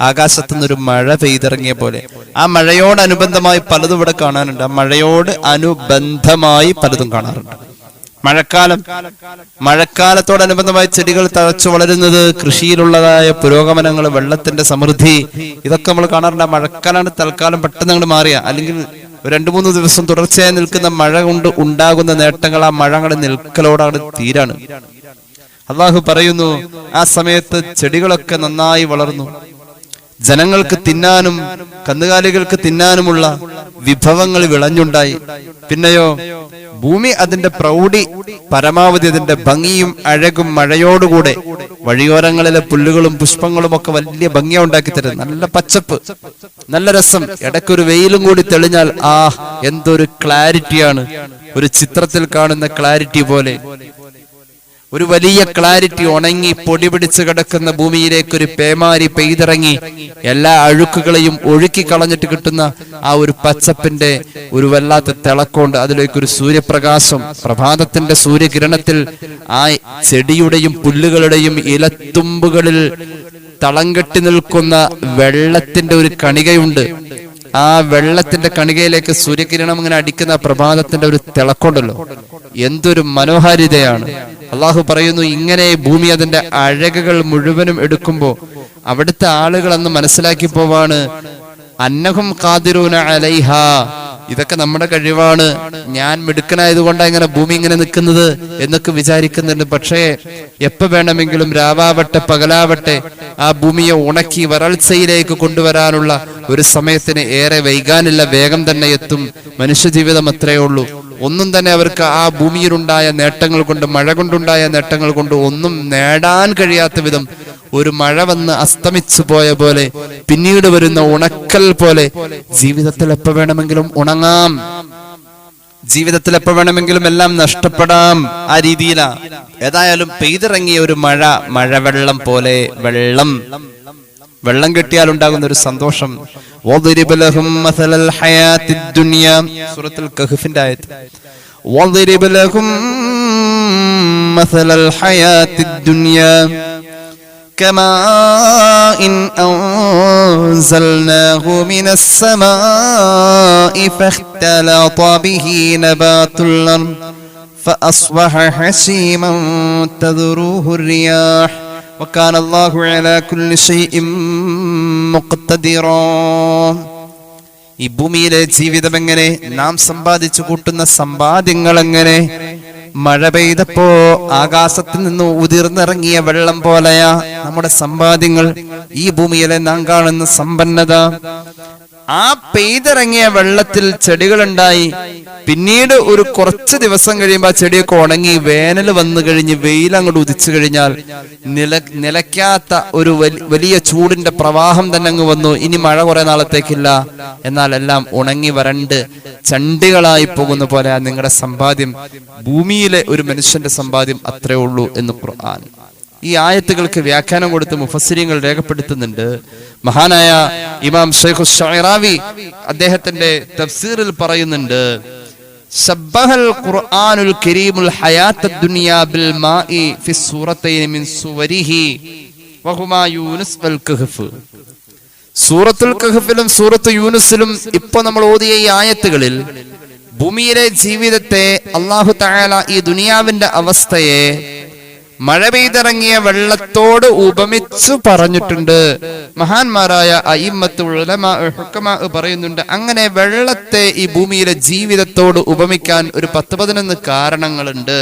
ആകാശത്തു നിന്നൊരു മഴ പെയ്തിറങ്ങിയ പോലെ. ആ മഴയോടനുബന്ധമായി പലതും ഇവിടെ കാണാനുണ്ട്. ആ മഴയോട് അനുബന്ധമായി പലതും കാണാറുണ്ട്. മഴക്കാലത്തോടനുബന്ധമായി ചെടികൾ തഴച്ചു വളരുന്നത്, കൃഷിയിലുള്ളതായ പുരോഗമനങ്ങൾ, വെള്ളത്തിന്റെ സമൃദ്ധി, ഇതൊക്കെ നമ്മൾ കാണാറുണ്ട്. ആ മഴക്കാലാണ് തൽക്കാലം പെട്ടെന്ന് അങ്ങോട്ട് മാറിയ, അല്ലെങ്കിൽ 2-3 ദിവസം തുടർച്ചയായി നിൽക്കുന്ന മഴ കൊണ്ട് ഉണ്ടാകുന്ന നേട്ടങ്ങൾ ആ മഴ അങ്ങോട്ട് നിൽക്കലോടാണ് തീരാണ്. അള്ളാഹു പറയുന്നു, ആ സമയത്ത് ചെടികളൊക്കെ നന്നായി വളർന്നു, ജനങ്ങൾക്ക് തിന്നാനും കന്നുകാലികൾക്ക് തിന്നാനുമുള്ള വിഭവങ്ങൾ വിളഞ്ഞുണ്ടായി. പിന്നെയോ ഭൂമി അതിന്റെ പ്രൗഢി പരമാവധി, അതിന്റെ ഭംഗിയും അഴകും മഴയോടുകൂടെ വഴിയോരങ്ങളിലെ പുല്ലുകളും പുഷ്പങ്ങളും ഒക്കെ വലിയ ഭംഗിയ ഉണ്ടാക്കി തരും. നല്ല പച്ചപ്പ്, നല്ല രസം. ഇടയ്ക്കൊരു വെയിലും കൂടി തെളിഞ്ഞാൽ എന്തൊരു ക്ലാരിറ്റിയാണ്, ഒരു ചിത്രത്തിൽ കാണുന്ന ക്ലാരിറ്റി പോലെ. ഒരു വലിയ ക്ലാരിറ്റി. ഉണങ്ങി പൊടി പിടിച്ച് കിടക്കുന്ന ഭൂമിയിലേക്ക് ഒരു പേമാരി പെയ്തിറങ്ങി എല്ലാ അഴുക്കുകളെയും ഒഴുക്കി കളഞ്ഞിട്ട് കിട്ടുന്ന ആ ഒരു പച്ചപ്പിന്റെ ഒരു വല്ലാത്ത തിളക്കമുണ്ട്. അതിലേക്കൊരു സൂര്യപ്രകാശം, പ്രഭാതത്തിന്റെ സൂര്യകിരണത്തിൽ ആ ചെടിയുടെയും പുല്ലുകളുടെയും ഇലത്തുമ്പുകളിൽ തളം കെട്ടി നിൽക്കുന്ന വെള്ളത്തിന്റെ ഒരു കണികയുണ്ട്. ആ വെള്ളത്തിന്റെ കണികയിലേക്ക് സൂര്യകിരണം ഇങ്ങനെ അടിക്കുന്ന പ്രഭാതത്തിന്റെ ഒരു തിളക്കമുണ്ടല്ലോ, എന്തൊരു മനോഹാരിതയാണ്. അള്ളാഹു പറയുന്നു, ഇങ്ങനെ ഭൂമി അതിന്റെ അഴകുകൾ മുഴുവനും എടുക്കുമ്പോ അവിടുത്തെ ആളുകൾ അന്ന് മനസ്സിലാക്കി പോവാണ്, അന്നഹും ഖാദിറൂന അലൈഹ, ഇതൊക്കെ നമ്മുടെ കഴിവാണ്, ഞാൻ മിടുക്കനായത് കൊണ്ടാണ് ഇങ്ങനെ ഭൂമി ഇങ്ങനെ നിൽക്കുന്നത് എന്നൊക്കെ വിചാരിക്കുന്നുണ്ട്. പക്ഷേ എപ്പോ വേണമെങ്കിലും, രാവാവട്ടെ പകലാവട്ടെ, ആ ഭൂമിയെ ഉണക്കി വരൾച്ചയിലേക്ക് കൊണ്ടുവരാനുള്ള ഒരു സമയത്തിന് ഏറെ വൈകാനില്ല, വേഗം തന്നെ എത്തും. മനുഷ്യജീവിതം അത്രയേ ഉള്ളൂ. ഒന്നും തന്നെ അവർക്ക് ആ ഭൂമിയിലുണ്ടായ നേട്ടങ്ങൾ കൊണ്ട്, മഴ കൊണ്ടുണ്ടായ നേട്ടങ്ങൾ കൊണ്ട് ഒന്നും നേടാൻ കഴിയാത്ത വിധം ഒരു മഴ വന്ന് അസ്തമിച്ചു പോയ പോലെ, പിന്നീട് വരുന്ന ഉണക്കൽ പോലെ ജീവിതത്തിൽ എപ്പോ വേണമെങ്കിലും ഉണങ്ങാം, ജീവിതത്തിൽ എപ്പോ വേണമെങ്കിലും എല്ലാം നഷ്ടപ്പെടാം. ആ രീതിയിലാ. ഏതായാലും പെയ്തിറങ്ങിയ ഒരു മഴവെള്ളം പോലെ, വെള്ളം കിട്ടിയാൽ ഉണ്ടാകുന്ന ഒരു സന്തോഷം. സൂറത്തുൽ കഹ്ഫിന്റെ ആയത്ത്, വദ്രിബ് ലഹും മസലൽ ഹയാത്തിദ് ദുനിയാ كماء أنزلناه من السماء فاختلط به نبات الأرض فأصبح حسيما تذروه الرياح وكان الله على كل شيء مقتدرا. ഈ ഭൂമിയിലെ ജീവിതം എങ്ങനെ, നാം സമ്പാദിച്ചു കൂട്ടുന്ന സമ്പാദ്യങ്ങൾ എങ്ങനെ, മഴ പെയ്തപ്പോ ആകാശത്തിൽ നിന്ന് ഉതിർന്നിറങ്ങിയ വെള്ളം പോലെയാ നമ്മുടെ സമ്പാദ്യങ്ങൾ. ഈ ഭൂമിയിലെ നാം കാണുന്ന സമ്പന്നത, ആ പെയ്തിറങ്ങിയ വെള്ളത്തിൽ ചെടികളുണ്ടായി. പിന്നീട് ഒരു കുറച്ച് ദിവസം കഴിയുമ്പോൾ ആ ചെടിയൊക്കെ ഉണങ്ങി, വേനൽ വന്നു കഴിഞ്ഞ് വെയിലങ്ങോട്ട് ഉദിച്ചു കഴിഞ്ഞാൽ നിലയ്ക്കാത്ത ഒരു വലിയ ചൂടിന്റെ പ്രവാഹം തന്നെ അങ്ങ് വന്നു. ഇനി മഴ കുറെ നാളത്തേക്കില്ല, എന്നാൽ എല്ലാം ഉണങ്ങി വരണ്ട് ചണ്ടികളായി പോകുന്ന പോലെ നിങ്ങളുടെ സമ്പാദ്യം, ഭൂമിയിലെ ഒരു മനുഷ്യന്റെ സമ്പാദ്യം അത്രേ ഉള്ളൂ എന്ന് ഖുർആൻ ഈ ആയത്തുകൾക്ക് വ്യാഖ്യാനം കൊടുത്ത് മുഫസ്സിരീങ്ങൾ രേഖപ്പെടുത്തുന്നുണ്ട്. മഹാനായ ഇമാം ശൈഖു ശഅറാവി അദ്ദേഹത്തിന്റെ തഫ്സീറിൽ പറയുന്നുണ്ട്, ശബ്ബഹൽ ഖുർആനുൽ കരീമുൽ ഹയാത്തദ് ദുനിയാ ബിൽ മാഇ ഫി സൂറത്തൈൻ മിൻ സുവരിഹി വഹുമാ യൂനുസ് വൽ കഹ്ഫ്. സൂറത്തുൽ കഹ്ഫിലും സൂറത്തു യൂനുസിലും ഇപ്പൊ നമ്മൾ ഓതിയ ഈ ആയത്തുകളിൽ ഭൂമിയിലെ ജീവിതത്തെ, അല്ലാഹു തആല ഈ ദുനിയാവിന്റെ അവസ്ഥയെ മഴ പെയ്തിറങ്ങിയ വെള്ളത്തോട് ഉപമിച്ചു പറഞ്ഞിട്ടുണ്ട്. മഹാന്മാരായ അയിമ്മത്ത് ഉലമാ ഹുക്കമാ പറയുന്നുണ്ട്, അങ്ങനെ വെള്ളത്തെ ഈ ഭൂമിയിലെ ജീവിതത്തോട് ഉപമിക്കാൻ ഒരു 10-11 കാരണങ്ങളുണ്ട്.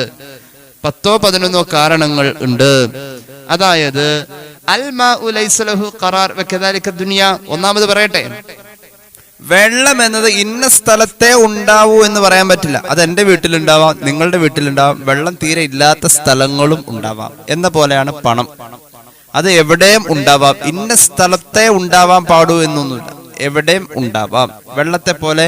10-11 കാരണങ്ങൾ ഉണ്ട്. അതായത് അൽമാഉ ലൈസ ലഹു ഖറാർ വകദാലിക ദുനിയ. ഒന്നാമത് പറയട്ടെ, വെള്ളം എന്നത് ഇന്ന സ്ഥലത്തെ ഉണ്ടാവൂ എന്ന് പറയാൻ പറ്റില്ല. അത് എന്റെ വീട്ടിലുണ്ടാവാം, നിങ്ങളുടെ വീട്ടിലുണ്ടാവാം, വെള്ളം തീരെ ഇല്ലാത്ത സ്ഥലങ്ങളും ഉണ്ടാവാം. എന്ന പോലെയാണ് പണം. അത് എവിടെയും ഉണ്ടാവാം. ഇന്ന സ്ഥലത്തെ ഉണ്ടാവാൻ പാടൂ എന്നൊന്നുമില്ല, എവിടെയും ഉണ്ടാവാം. വെള്ളത്തെ പോലെ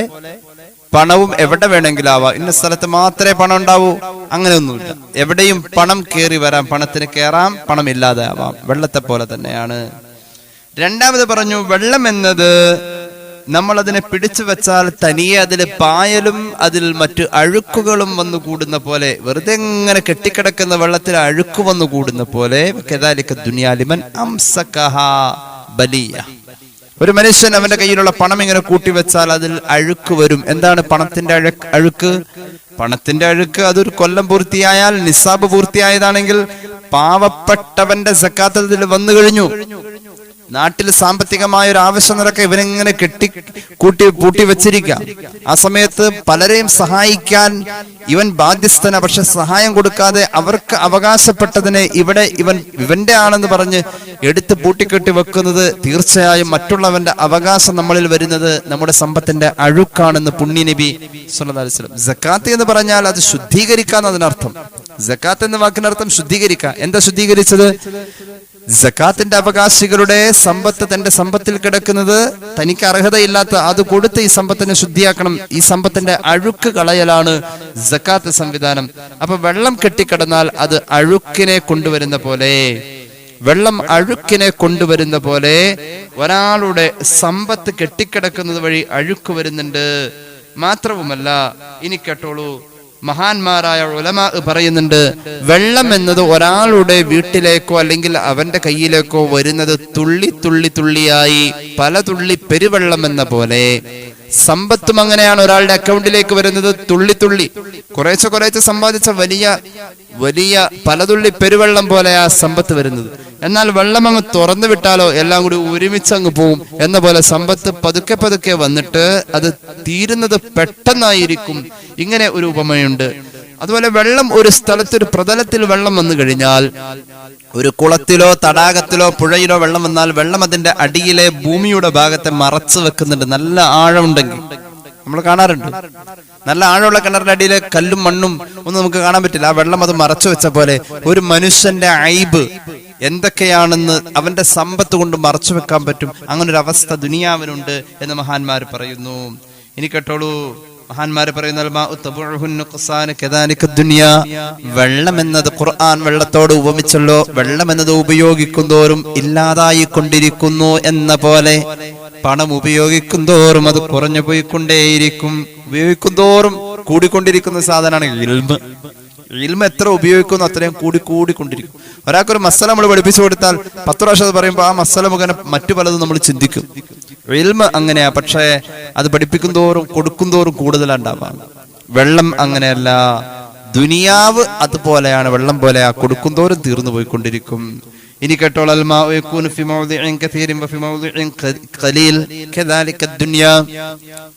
പണവും എവിടെ വേണമെങ്കിലും ആവാം. ഇന്ന സ്ഥലത്ത് മാത്രമേ പണം ഉണ്ടാവൂ അങ്ങനെയൊന്നുമില്ല. എവിടെയും പണം കയറി വരാം, പണത്തിന് കയറാം, പണം ഇല്ലാതെ ആവാം. വെള്ളത്തെ പോലെ തന്നെയാണ്. രണ്ടാമത് പറഞ്ഞു, വെള്ളം എന്നത് നമ്മൾ അതിനെ പിടിച്ചു വെച്ചാൽ തനിയെ അതിൽ പായലും അതിൽ മറ്റു അഴുക്കുകളും വന്നു കൂടുന്ന പോലെ, വെറുതെ ഇങ്ങനെ കെട്ടിക്കിടക്കുന്ന വെള്ളത്തിൽ അഴുക്ക് വന്നു കൂടുന്ന പോലെ, കദാലിക ദുനിയാ ലിമൻ അംസകഹാ ബലിയ. ഒരു മനുഷ്യൻ അവന്റെ കയ്യിലുള്ള പണം ഇങ്ങനെ കൂട്ടിവെച്ചാൽ അതിൽ അഴുക്ക് വരും. എന്താണ് പണത്തിന്റെ അഴുക്ക്? പണത്തിന്റെ അഴുക്ക് അതൊരു കൊല്ലം പൂർത്തിയായാൽ, നിസാബ് പൂർത്തിയായതാണെങ്കിൽ പാവപ്പെട്ടവന്റെ സക്കാത്ത് അതിൽ വന്നു കഴിഞ്ഞു. നാട്ടിൽ സാമ്പത്തികമായ ഒരു ആവശ്യം നടക്കുക, ഇവനെങ്ങനെ പൂട്ടി വെച്ചിരിക്കാം. ആ സമയത്ത് പലരെയും സഹായിക്കാൻ ഇവൻ ബാധ്യസ്ഥന. പക്ഷെ സഹായം കൊടുക്കാതെ അവർക്ക് അവകാശപ്പെട്ടതിനെ ഇവന്റെ ആണെന്ന് പറഞ്ഞ് എടുത്ത് പൂട്ടിക്കെട്ടി വെക്കുന്നത് തീർച്ചയായും മറ്റുള്ളവന്റെ അവകാശം നമ്മളിൽ വരുന്നത് നമ്മുടെ സമ്പത്തിന്റെ അഴുക്കാണെന്ന് പുണ്യ നബി സ്വല്ലല്ലാഹു അലൈഹി വസല്ലം. സക്കാത്ത് എന്ന് പറഞ്ഞാൽ അത് ശുദ്ധീകരിക്കാന്ന് അതിനർത്ഥം. സക്കാത്ത് എന്ന വാക്കിനർത്ഥം ശുദ്ധീകരിക്കുക. എന്താ ശുദ്ധീകരിച്ചത്? സക്കാത്തിന്റെ അവകാശികളുടെ സമ്പത്ത് തന്റെ സമ്പത്തിൽ കിടക്കുന്നത് തനിക്ക് അർഹതയില്ലാത്ത അത് കൊടുത്ത് ഈ സമ്പത്തിനെ ശുദ്ധിയാക്കണം. ഈ സമ്പത്തിന്റെ അഴുക്ക് കളയലാണ് സക്കാത്ത് സംവിധാനം. അപ്പൊ വെള്ളം കെട്ടിക്കിടന്നാൽ അത് അഴുക്കിനെ കൊണ്ടുവരുന്ന പോലെ, വെള്ളം അഴുക്കിനെ കൊണ്ടുവരുന്ന പോലെ ഒരാളുടെ സമ്പത്ത് കെട്ടിക്കിടക്കുന്നത് വഴി അഴുക്ക് വരുന്നുണ്ട്. മാത്രവുമല്ല, ഇനി കേട്ടോളൂ, മഹാന്മാരായ ഉലമാ പറയുന്നുണ്ട്, വെള്ളം എന്നത് ഒരാളുടെ വീട്ടിലേക്കോ അല്ലെങ്കിൽ അവന്റെ കയ്യിലേക്കോ വരുന്നത് തുള്ളി തുള്ളി തുള്ളിയായി, പല തുള്ളി പെരുവെള്ളം എന്ന പോലെ സമ്പത്തും അങ്ങനെയാണ്. ഒരാളുടെ അക്കൗണ്ടിലേക്ക് വരുന്നത് തുള്ളി തുള്ളി, കുറേശ്ശെ കുറേശ്ശെ സമ്പാദിച്ച വലിയ വലിയ പലതുള്ളി പെരുവെള്ളം പോലെ ആ സമ്പത്ത് വരുന്നത്. എന്നാൽ വെള്ളം അങ്ങ് തുറന്നു വിട്ടാലോ എല്ലാം കൂടി ഒരുമിച്ച് അങ്ങ് പോവും എന്ന പോലെ സമ്പത്ത് പതുക്കെ പതുക്കെ വന്നിട്ട് അത് തീരുന്നത് പെട്ടെന്നായിരിക്കും. ഇങ്ങനെ ഒരു ഉപമയുണ്ട്. അതുപോലെ വെള്ളം ഒരു സ്ഥലത്ത്, ഒരു പ്രതലത്തിൽ വെള്ളം വന്നു കഴിഞ്ഞാൽ, ഒരു കുളത്തിലോ തടാകത്തിലോ പുഴയിലോ വെള്ളം വന്നാൽ വെള്ളം അതിന്റെ അടിയിലെ ഭൂമിയുടെ ഭാഗത്തെ മറച്ചു വെക്കുന്നുണ്ട്. നല്ല ആഴമുണ്ടെങ്കിൽ നമ്മൾ കാണാറുണ്ട്. നല്ല ആഴമുള്ള കിണറിന്റെ അടിയിലെ കല്ലും മണ്ണും ഒന്നും നമുക്ക് കാണാൻ പറ്റില്ല. ആ വെള്ളം അത് മറച്ചു വെച്ച പോലെ ഒരു മനുഷ്യന്റെ ഐബ് എന്തൊക്കെയാണെന്ന് അവന്റെ സമ്പത്ത് കൊണ്ട് മറച്ചു വെക്കാൻ പറ്റും. അങ്ങനെ ഒരു അവസ്ഥ ദുനിയാവിനുണ്ട് എന്ന് മഹാന്മാർ പറയുന്നു. ഇനി കേട്ടോളൂ, മഹാന്മാര് പറയുന്ന വെള്ളം എന്നത് ഖുർആൻ വെള്ളത്തോട് ഉപമിച്ചല്ലോ. വെള്ളം എന്നത് ഉപയോഗിക്കുന്തോറും ഇല്ലാതായിക്കൊണ്ടിരിക്കുന്നു എന്ന പോലെ പണം ഉപയോഗിക്കുന്തോറും അത് കുറഞ്ഞു പോയിക്കൊണ്ടേയിരിക്കും. ഉപയോഗിക്കുന്തോറും കൂടിക്കൊണ്ടിരിക്കുന്ന സാധനമാണ് ഇൽമ്. ഇൽമ എത്ര ഉപയോഗിക്കുന്നു അത്രയും കൂടിക്കൊണ്ടിരിക്കും. ഒരാൾക്കൊരു മസല നമ്മൾ പഠിപ്പിച്ചു കൊടുത്താൽ 10 പ്രാവശ്യം അത് പറയുമ്പോൾ ആ മസല മുഖേന മറ്റു പലതും നമ്മൾ ചിന്തിക്കും. ഇൽമ അങ്ങനെയാ. പക്ഷേ അത് പഠിപ്പിക്കുന്തോറും കൊടുക്കുന്തോറും കൂടുതലുണ്ടാവാം. വെള്ളം അങ്ങനെയല്ല. ദുനിയാവ് അതുപോലെയാണ്, വെള്ളം പോലെയാ, കൊടുക്കുന്തോറും തീർന്നു പോയിക്കൊണ്ടിരിക്കും. ഇനി കേട്ടോൾ,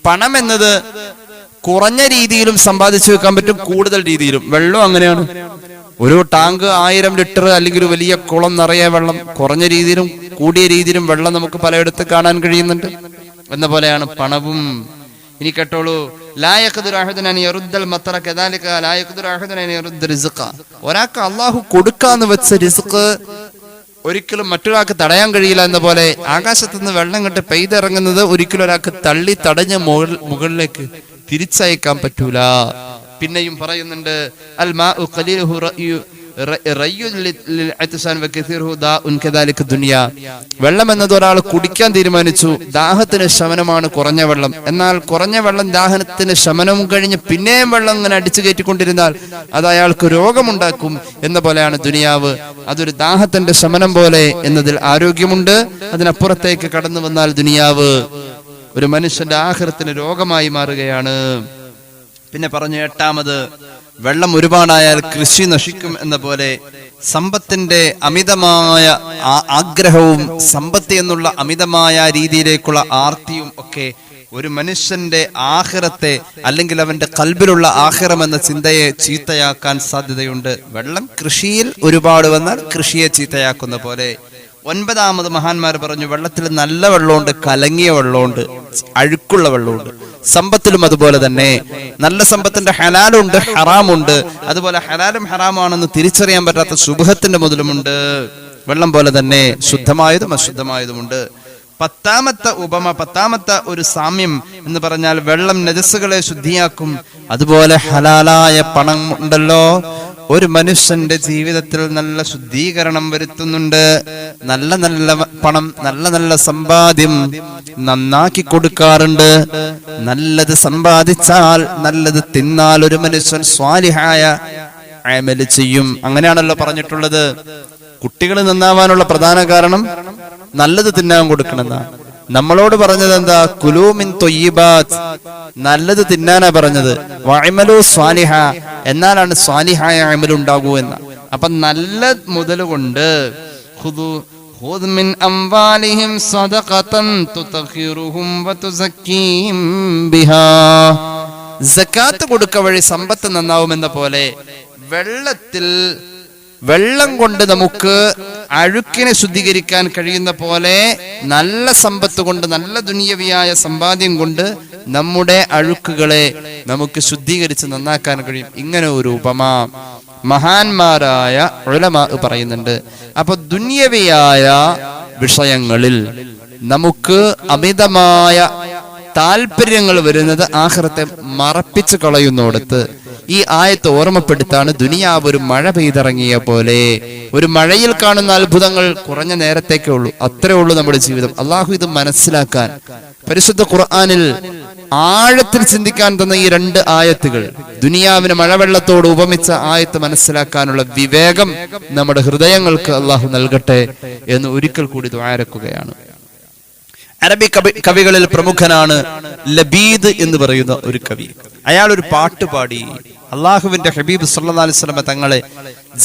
പണം എന്നത് കുറഞ്ഞ രീതിയിലും സമ്പാദിച്ചു വെക്കാൻ പറ്റും, കൂടുതൽ രീതിയിലും. വെള്ളം അങ്ങനെയാണ്. ഒരു ടാങ്ക് 1000 ലിറ്റർ അല്ലെങ്കിൽ ഒരു വലിയ കുളം നിറയെ വെള്ളം, കുറഞ്ഞ രീതിയിലും കൂടിയ രീതിയിലും വെള്ളം നമുക്ക് പലയിടത്ത് കാണാൻ കഴിയുന്നുണ്ട്. എന്ന പോലെയാണ് പണവും. ഇനി കേട്ടോളൂ, ഒരാൾക്ക് അള്ളാഹു കൊടുക്കാന്ന് വെച്ച റിസ്ക് ഒരിക്കലും മറ്റൊരാൾക്ക് തടയാൻ കഴിയില്ല എന്ന പോലെ ആകാശത്ത് നിന്ന് വെള്ളം കണ്ട് പെയ്തിറങ്ങുന്നത് ഒരിക്കലും ഒരാൾക്ക് തടഞ്ഞ മുകളിലേക്ക് തിരിച്ചയക്കാൻ പറ്റൂല. പിന്നെയും പറയുന്നുണ്ട്, വെള്ളം എന്നത് ഒരാൾ കുടിക്കാൻ തീരുമാനിച്ചു, ദാഹത്തിന് ശമനമാണ് കുറഞ്ഞ വെള്ളം. എന്നാൽ കുറഞ്ഞ വെള്ളം ദാഹത്തിന് ശമനവും കഴിഞ്ഞ് പിന്നെയും വെള്ളം ഇങ്ങനെ അടിച്ചു കയറ്റിക്കൊണ്ടിരുന്നാൽ അത് അയാൾക്ക് രോഗമുണ്ടാക്കും എന്ന പോലെയാണ് ദുനിയാവ്. അതൊരു ദാഹത്തിന്റെ ശമനം പോലെ എന്നതിൽ ആരോഗ്യമുണ്ട്. അതിനപ്പുറത്തേക്ക് കടന്നു വന്നാൽ ദുനിയാവ് ഒരു മനുഷ്യന്റെ ആഖിറത്തിന് രോഗമായി മാറുകയാണ്. പിന്നെ പറഞ്ഞു, 8ാമത് വെള്ളം ഒരുപാടായാൽ കൃഷി നശിക്കും എന്ന പോലെ സമ്പത്തിന്റെ അമിതമായ ആഗ്രഹവും സമ്പത്ത് എന്നുള്ള അമിതമായ രീതിയിലേക്കുള്ള ആർത്തിയും ഒക്കെ ഒരു മനുഷ്യന്റെ ആഖിറത്തെ അല്ലെങ്കിൽ അവന്റെ ഖൽബിലുള്ള ആഖിറം എന്ന ചിന്തയെ ചീത്തയാക്കാൻ സാധ്യതയുണ്ട്. വെള്ളം കൃഷിയിൽ ഒരുപാട് വന്നാൽ കൃഷിയെ ചീത്തയാക്കുന്ന പോലെ. 9ാമത് മഹാന്മാർ പറഞ്ഞു, വെള്ളത്തിൽ നല്ല വെള്ളമുണ്ട്, കലങ്ങിയ വെള്ളമുണ്ട്, അഴുക്കുള്ള വെള്ളമുണ്ട്. സമ്പത്തിലും അതുപോലെ തന്നെ നല്ല സമ്പത്തിന്റെ ഹലാലുണ്ട്, ഹറാമുണ്ട്. അതുപോലെ ഹലാലും ഹറാമാണെന്ന് തിരിച്ചറിയാൻ പറ്റാത്ത ശുബ്ഹത്തിന്റെ മുതലുമുണ്ട്. വെള്ളം പോലെ തന്നെ ശുദ്ധമായതും അശുദ്ധമായതുമുണ്ട്. 10ാമത്തെ ഉപമ, 10ാമത്തെ ഒരു സാമ്യം എന്ന് പറഞ്ഞാൽ വെള്ളം നജസ്സുകളെ ശുദ്ധിയാക്കും. അതുപോലെ ഹലാലായ പണം ഉണ്ടല്ലോ, ഒരു മനുഷ്യന്റെ ജീവിതത്തിൽ നല്ല ശുദ്ധീകരണം വരുത്തുന്നുണ്ട്. നല്ല നല്ല പണം, നല്ല നല്ല സമ്പാദ്യം നന്നാക്കി കൊടുക്കാറുണ്ട്. നല്ലത് സമ്പാദിച്ചാൽ, നല്ലത് തിന്നാൽ ഒരു മനുഷ്യൻ സ്വാലിഹായ അമല് ചെയ്യും. അങ്ങനെയാണല്ലോ പറഞ്ഞിട്ടുള്ളത്. കുട്ടികൾ നന്നാവാനുള്ള പ്രധാന കാരണം നല്ലത് തിന്നാൻ കൊടുക്കണമെന്നാ. നമ്മളോട് പറഞ്ഞത് എന്താ? കുലൂ മിൻ ത്വയ്യിബാത്ത്, നല്ലത് തിന്നാനാ പറഞ്ഞത്. വഅമലു സ്വാലിഹ, എന്നാലാണ് സ്വാലിഹായ അമൽ ഉണ്ടാകൂ എന്ന. അപ്പൊ നല്ല മുതൽ കൊണ്ട് ഖുദ് മിൻ അംവാലിഹിം സദഖതൻ തുതഖിറുഹും വതുസക്കീം ബിഹാ, സകാത്ത് കൊടുക്ക വഴി സമ്പത്ത് നന്നാവുമെന്ന പോലെ വെള്ളം കൊണ്ട് നമുക്ക് അഴുക്കിനെ ശുദ്ധീകരിക്കാൻ കഴിയുന്ന പോലെ നല്ല സമ്പത്ത് കൊണ്ട്, നല്ല ദുനിയവിയായ സമ്പാദ്യം കൊണ്ട് നമ്മുടെ അഴുക്കുകളെ നമുക്ക് ശുദ്ധീകരിച്ച് നന്നാക്കാൻ കഴിയും. ഇങ്ങനെ ഒരു ഉപമ മഹാന്മാരായ ഉലമാ പറയുന്നുണ്ട്. അപ്പൊ ദുനിയവിയായ വിഷയങ്ങളിൽ നമുക്ക് അമിതമായ താല്പര്യങ്ങൾ വരുന്നത് ആഖിറത്തെ മറപ്പിച്ചു കളയുന്നിടത്ത് ഈ ആയത്ത് ഓർമ്മപ്പെടുത്താണ്. ദുനിയാവ് ഒരു മഴ പെയ്തിറങ്ങിയ പോലെ, ഒരു മഴയിൽ കാണുന്ന അത്ഭുതങ്ങൾ കുറഞ്ഞ നേരത്തേക്കേ ഉള്ളൂ. അത്രേ ഉള്ളൂ നമ്മുടെ ജീവിതം. അള്ളാഹു ഇത് മനസ്സിലാക്കാൻ പരിശുദ്ധ ഖുർആനിൽ ആഴത്തിൽ ചിന്തിക്കാൻ തന്ന ഈ 2 ആയത്തുകൾ, ദുനിയാവിനെ മഴവെള്ളത്തോട് ഉപമിച്ച ആയത്ത് മനസ്സിലാക്കാനുള്ള വിവേകം നമ്മുടെ ഹൃദയങ്ങൾക്ക് അള്ളാഹു നൽകട്ടെ എന്ന് ഒരിക്കൽ കൂടി ദുആരക്കുകയാണ്. അറബി കവികളിൽ പ്രമുഖനാണ് ലബീദ് എന്ന് പറയുന്ന ഒരു കവി. അയാൾ ഒരു പാട്ട് പാടി. അള്ളാഹുവിന്റെ ഹബീബ് സല്ലല്ലാഹു അലൈഹി വസല്ലം തങ്ങളെ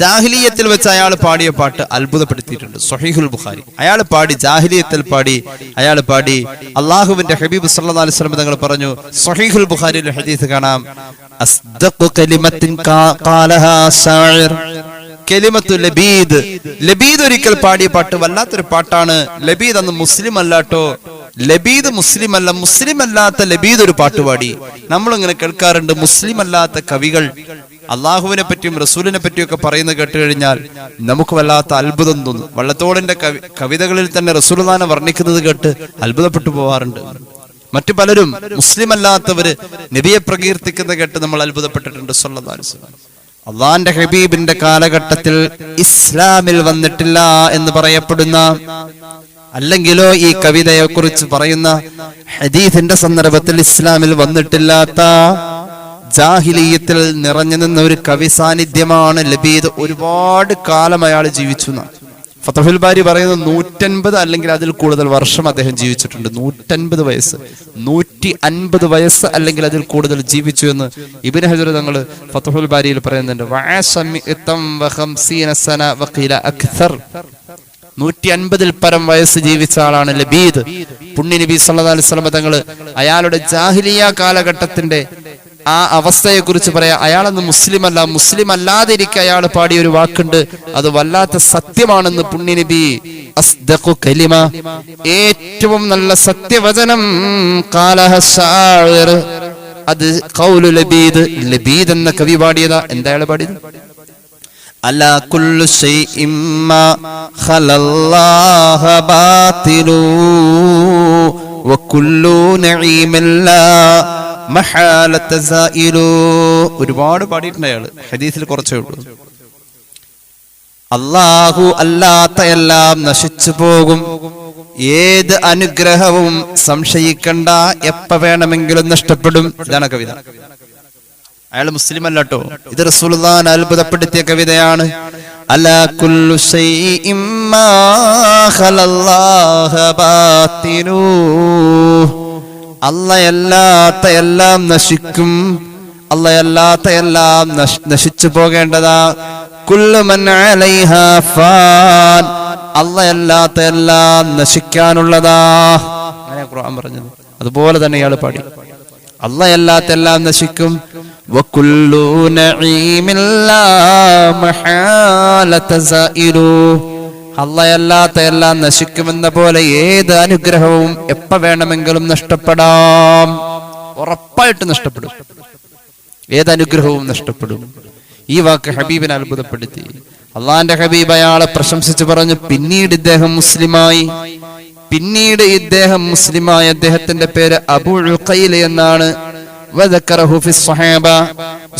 ജാഹിലിയത്തിൽ വെച്ച് അയാൾ പാടിയ പാട്ട് അത്ഭുതപ്പെടുത്തിയിട്ടുണ്ട്. സ്വഹീഹുൽ ബുഖാരി. അയാൾ പാടി, ജാഹിലിയത്തിൽ പാടി, അയാൾ പാടി. അള്ളാഹുവിന്റെ ഹബീബ് സല്ലല്ലാഹു അലൈഹി വസല്ലം തങ്ങൾ പറഞ്ഞു, സ്വഹീഹുൽ ബുഖാരിയിലെ ഹദീസ് കാണാം, അസ്ദഖു കലിമത്തിൻ ഖാലഹാ ശാഇർ കലിമത്തു ലബീദ്. ലബീദ് ഒരിക്കൽ പാടിയ പാട്ട് വല്ലാത്തൊരു പാട്ടാണ്. ലബീദ് അന്ന് മുസ്ലിം അല്ലാട്ടോ. ലബീദ് മുസ്ലിം അല്ല, മുസ്ലിം അല്ലാത്ത ലബീദ് ഒരു പാട്ട് പാടി. നമ്മളിങ്ങനെ കേൾക്കാറുണ്ട്, മുസ്ലിം അല്ലാത്ത കവികൾ അള്ളാഹുവിനെ പറ്റിയും റസൂലിനെ പറ്റിയും ഒക്കെ പറയുന്നത് കേട്ട് കഴിഞ്ഞാൽ നമുക്ക് വല്ലാത്ത അത്ഭുതം തോന്നും. വള്ളത്തോളിന്റെ കവിതകളിൽ തന്നെ റസൂലുള്ളാഹിനെ വർണ്ണിക്കുന്നത് കേട്ട് അത്ഭുതപ്പെട്ടു പോവാറുണ്ട്. മറ്റു പലരും മുസ്ലിം അല്ലാത്തവര് നബിയെ പ്രകീർത്തിക്കുന്ന കേട്ട് നമ്മൾ അത്ഭുതപ്പെട്ടിട്ടുണ്ട്. സല്ലല്ലാഹു അലൈഹി വസല്ലം അള്ളാന്റെ ഹബീബിന്റെ കാലഘട്ടത്തിൽ ഇസ്ലാമിൽ വന്നിട്ടില്ല എന്ന് പറയപ്പെടുന്ന, അല്ലെങ്കിലോ ഈ കവിതയെ കുറിച്ച് പറയുന്ന ഹദീസിന്റെ സന്ദർഭത്തിൽ ഇസ്ലാമിൽ വന്നിട്ടില്ലാത്ത, ജാഹിലിയത്തിൽ നിറഞ്ഞു നിന്ന ഒരു കവി സാന്നിധ്യമാണ് ലബീദ്. ഒരുപാട് കാലം അയാൾ ജീവിച്ചു. ഫതഹുൽ ബാരി പറയുന്നത് 150 അല്ലെങ്കിൽ അതിൽ കൂടുതൽ വർഷം അദ്ദേഹം ജീവിച്ചിട്ടുണ്ട്. 150 വയസ്സ്, 150 വയസ്സ് അല്ലെങ്കിൽ അതിൽ കൂടുതൽ ജീവിച്ചു എന്ന് ഇബ്നു ഹജർ തങ്ങൾ ഫതഹുൽ ബാരിയിൽ പറയുന്നുണ്ട്. 150 പരം വയസ്സ് ജീവിച്ച ആളാണ് ലബീദ്. പുണ്യ നബി സല്ലല്ലാഹു അലൈഹി വസല്ലം തങ്ങൾ അയാളുടെ ജാഹിലിയ കാലഘട്ടത്തിന്റെ ആ അവസ്ഥയെ കുറിച്ച് പറയാം. അയാളൊന്ന് മുസ്ലിം അല്ല, മുസ്ലിം അല്ലാതിരിക്കെ അയാൾ പാടിയ ഒരു വാക്കുണ്ട്, അത് വല്ലാത്ത സത്യമാണെന്ന് പുണ്യ നബി. അസ്ദഖു കലിമ, ഏറ്റവും നല്ല സത്യവചനം, ഖാലഹ ശാഇർ, അത് ഖൗലു ലബീദ്. ലബീദ് എന്ന കവി പാടിയതാ. എന്താ അയാൾ പാടിയത്? അലാ കുല്ലു ശൈഇൻ മാ ഖലല്ലാഹ ബാതിലു വകുല്ലു നഈമിൻ ലാ മഹാലത സായിലു. ഒരുപാട് പാടിയിട്ടുണ്ട് അയാള്. ഹദീസിൽ കുറച്ചേ ഉള്ളൂ. അല്ലാഹു അല്ലാത്ത എല്ലാം നശിച്ചു പോകും, ഏത് അനുഗ്രഹവും സംശയിക്കണ്ട, എപ്പ വേണമെങ്കിലും നഷ്ടപ്പെടും. ഇതാണ് കവിത. അയാൾ മുസ്ലിം അല്ലാട്ടോ. ഇത് റസൂലുള്ളാഹിനെ അത്ഭുതപ്പെടുത്തിയ കവിതയാണ്. അലാ കുല്ലു ശൈഇൻ മാ ഖലല്ലാഹ ബാതിലു, അല്ലാഹയല്ലാത്ത എല്ലാം നശിക്കും, അല്ലാത്ത എല്ലാം നശിച്ചു പോകേണ്ടതാ. കുല്ലു മൻ അലൈഹാ ഫാൻ, അല്ലാത്ത എല്ലാം നശിക്കാനുള്ളതാ. അങ്ങനെ ഖുർആൻ പറഞ്ഞത്. അതുപോലെ തന്നെ ഇയാൾ പാടി, അല്ലാത്ത എല്ലാം നശിക്കും. വകുല്ലു നഈമിൻ ലാ മഹാലത സഇലു, അല്ലാത്ത എല്ലാം നശിക്കുമെന്ന പോലെ ഏത് അനുഗ്രഹവും എപ്പ വേണമെങ്കിലും നഷ്ടപ്പെടാം. ഉറപ്പായിട്ട് നഷ്ടപ്പെടും. ഏത് അനുഗ്രഹവും നഷ്ടപ്പെടും. ഈ വാക്ക് ഹബീബിനെ അത്ഭുതപ്പെടുത്തി. അള്ളാന്റെ ഹബീബ് അയാളെ പ്രശംസിച്ചു പറഞ്ഞു. പിന്നീട് ഇദ്ദേഹം മുസ്ലിമായി. അദ്ദേഹത്തിന്റെ പേര് അബൂ ഉഖൈല എന്നാണ്.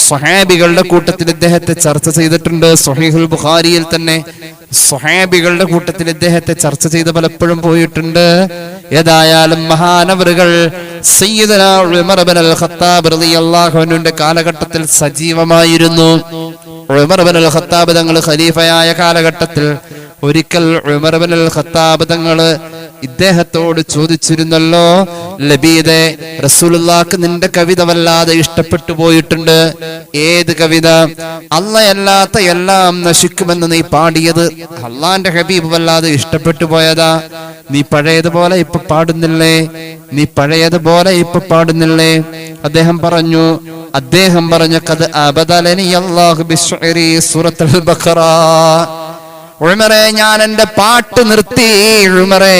സ്വഹാബികളുടെ കൂട്ടത്തിൽ ഇദ്ദേഹത്തെ ചർച്ച ചെയ്തിട്ടുണ്ട്. സ്വഹീഹുൽ ബുഖാരിയിൽ തന്നെ സ്വഹാബികളുടെ കൂട്ടത്തിൽ ഇദ്ദേഹത്തെ ചർച്ച ചെയ്ത് പലപ്പോഴും പോയിട്ടുണ്ട്. ഏതായാലും മഹാനവറുകൾ സയ്യിദുനാ ഉമർ ഇബ്നുൽ ഖത്താബ് റളിയല്ലാഹു അൻഹുവിന്റെ കാലഘട്ടത്തിൽ സജീവമായിരുന്നു. ഉമർ ഇബ്നുൽ ഖത്താബ് തങ്ങൾ ഖലീഫയായ കാലഘട്ടത്തിൽ ഒരിക്കൽ ഉമർ ഇബ്നുൽ ഖത്താബ് തങ്ങൾ ഇദ്ദേഹത്തോട് ചോദിച്ചിരുന്നല്ലോ, ലബീദേ, റസൂലുള്ളാഹിക്ക് നിന്റെ കവിത വല്ലാതെ ഇഷ്ടപ്പെട്ടു പോയിട്ടുണ്ട്. ഏത് കവിത? അല്ലാത്ത എല്ലാം നശിക്കുമെന്ന് നീ പാടിയത് അള്ളാന്റെ ഹബീബ് വല്ലാതെ ഇഷ്ടപ്പെട്ടു പോയതാ. നീ പഴയതുപോലെ ഇപ്പൊ പാടുന്നില്ലേ? അദ്ദേഹം പറഞ്ഞു ഖദ് അബദലനി അല്ലാഹു ബിശ്ശിരി സൂറത്തുൽ ബഖറ. ഉമറേ, ഞാൻ എന്റെ പാട്ട് നിർത്തി. ഉമറേ,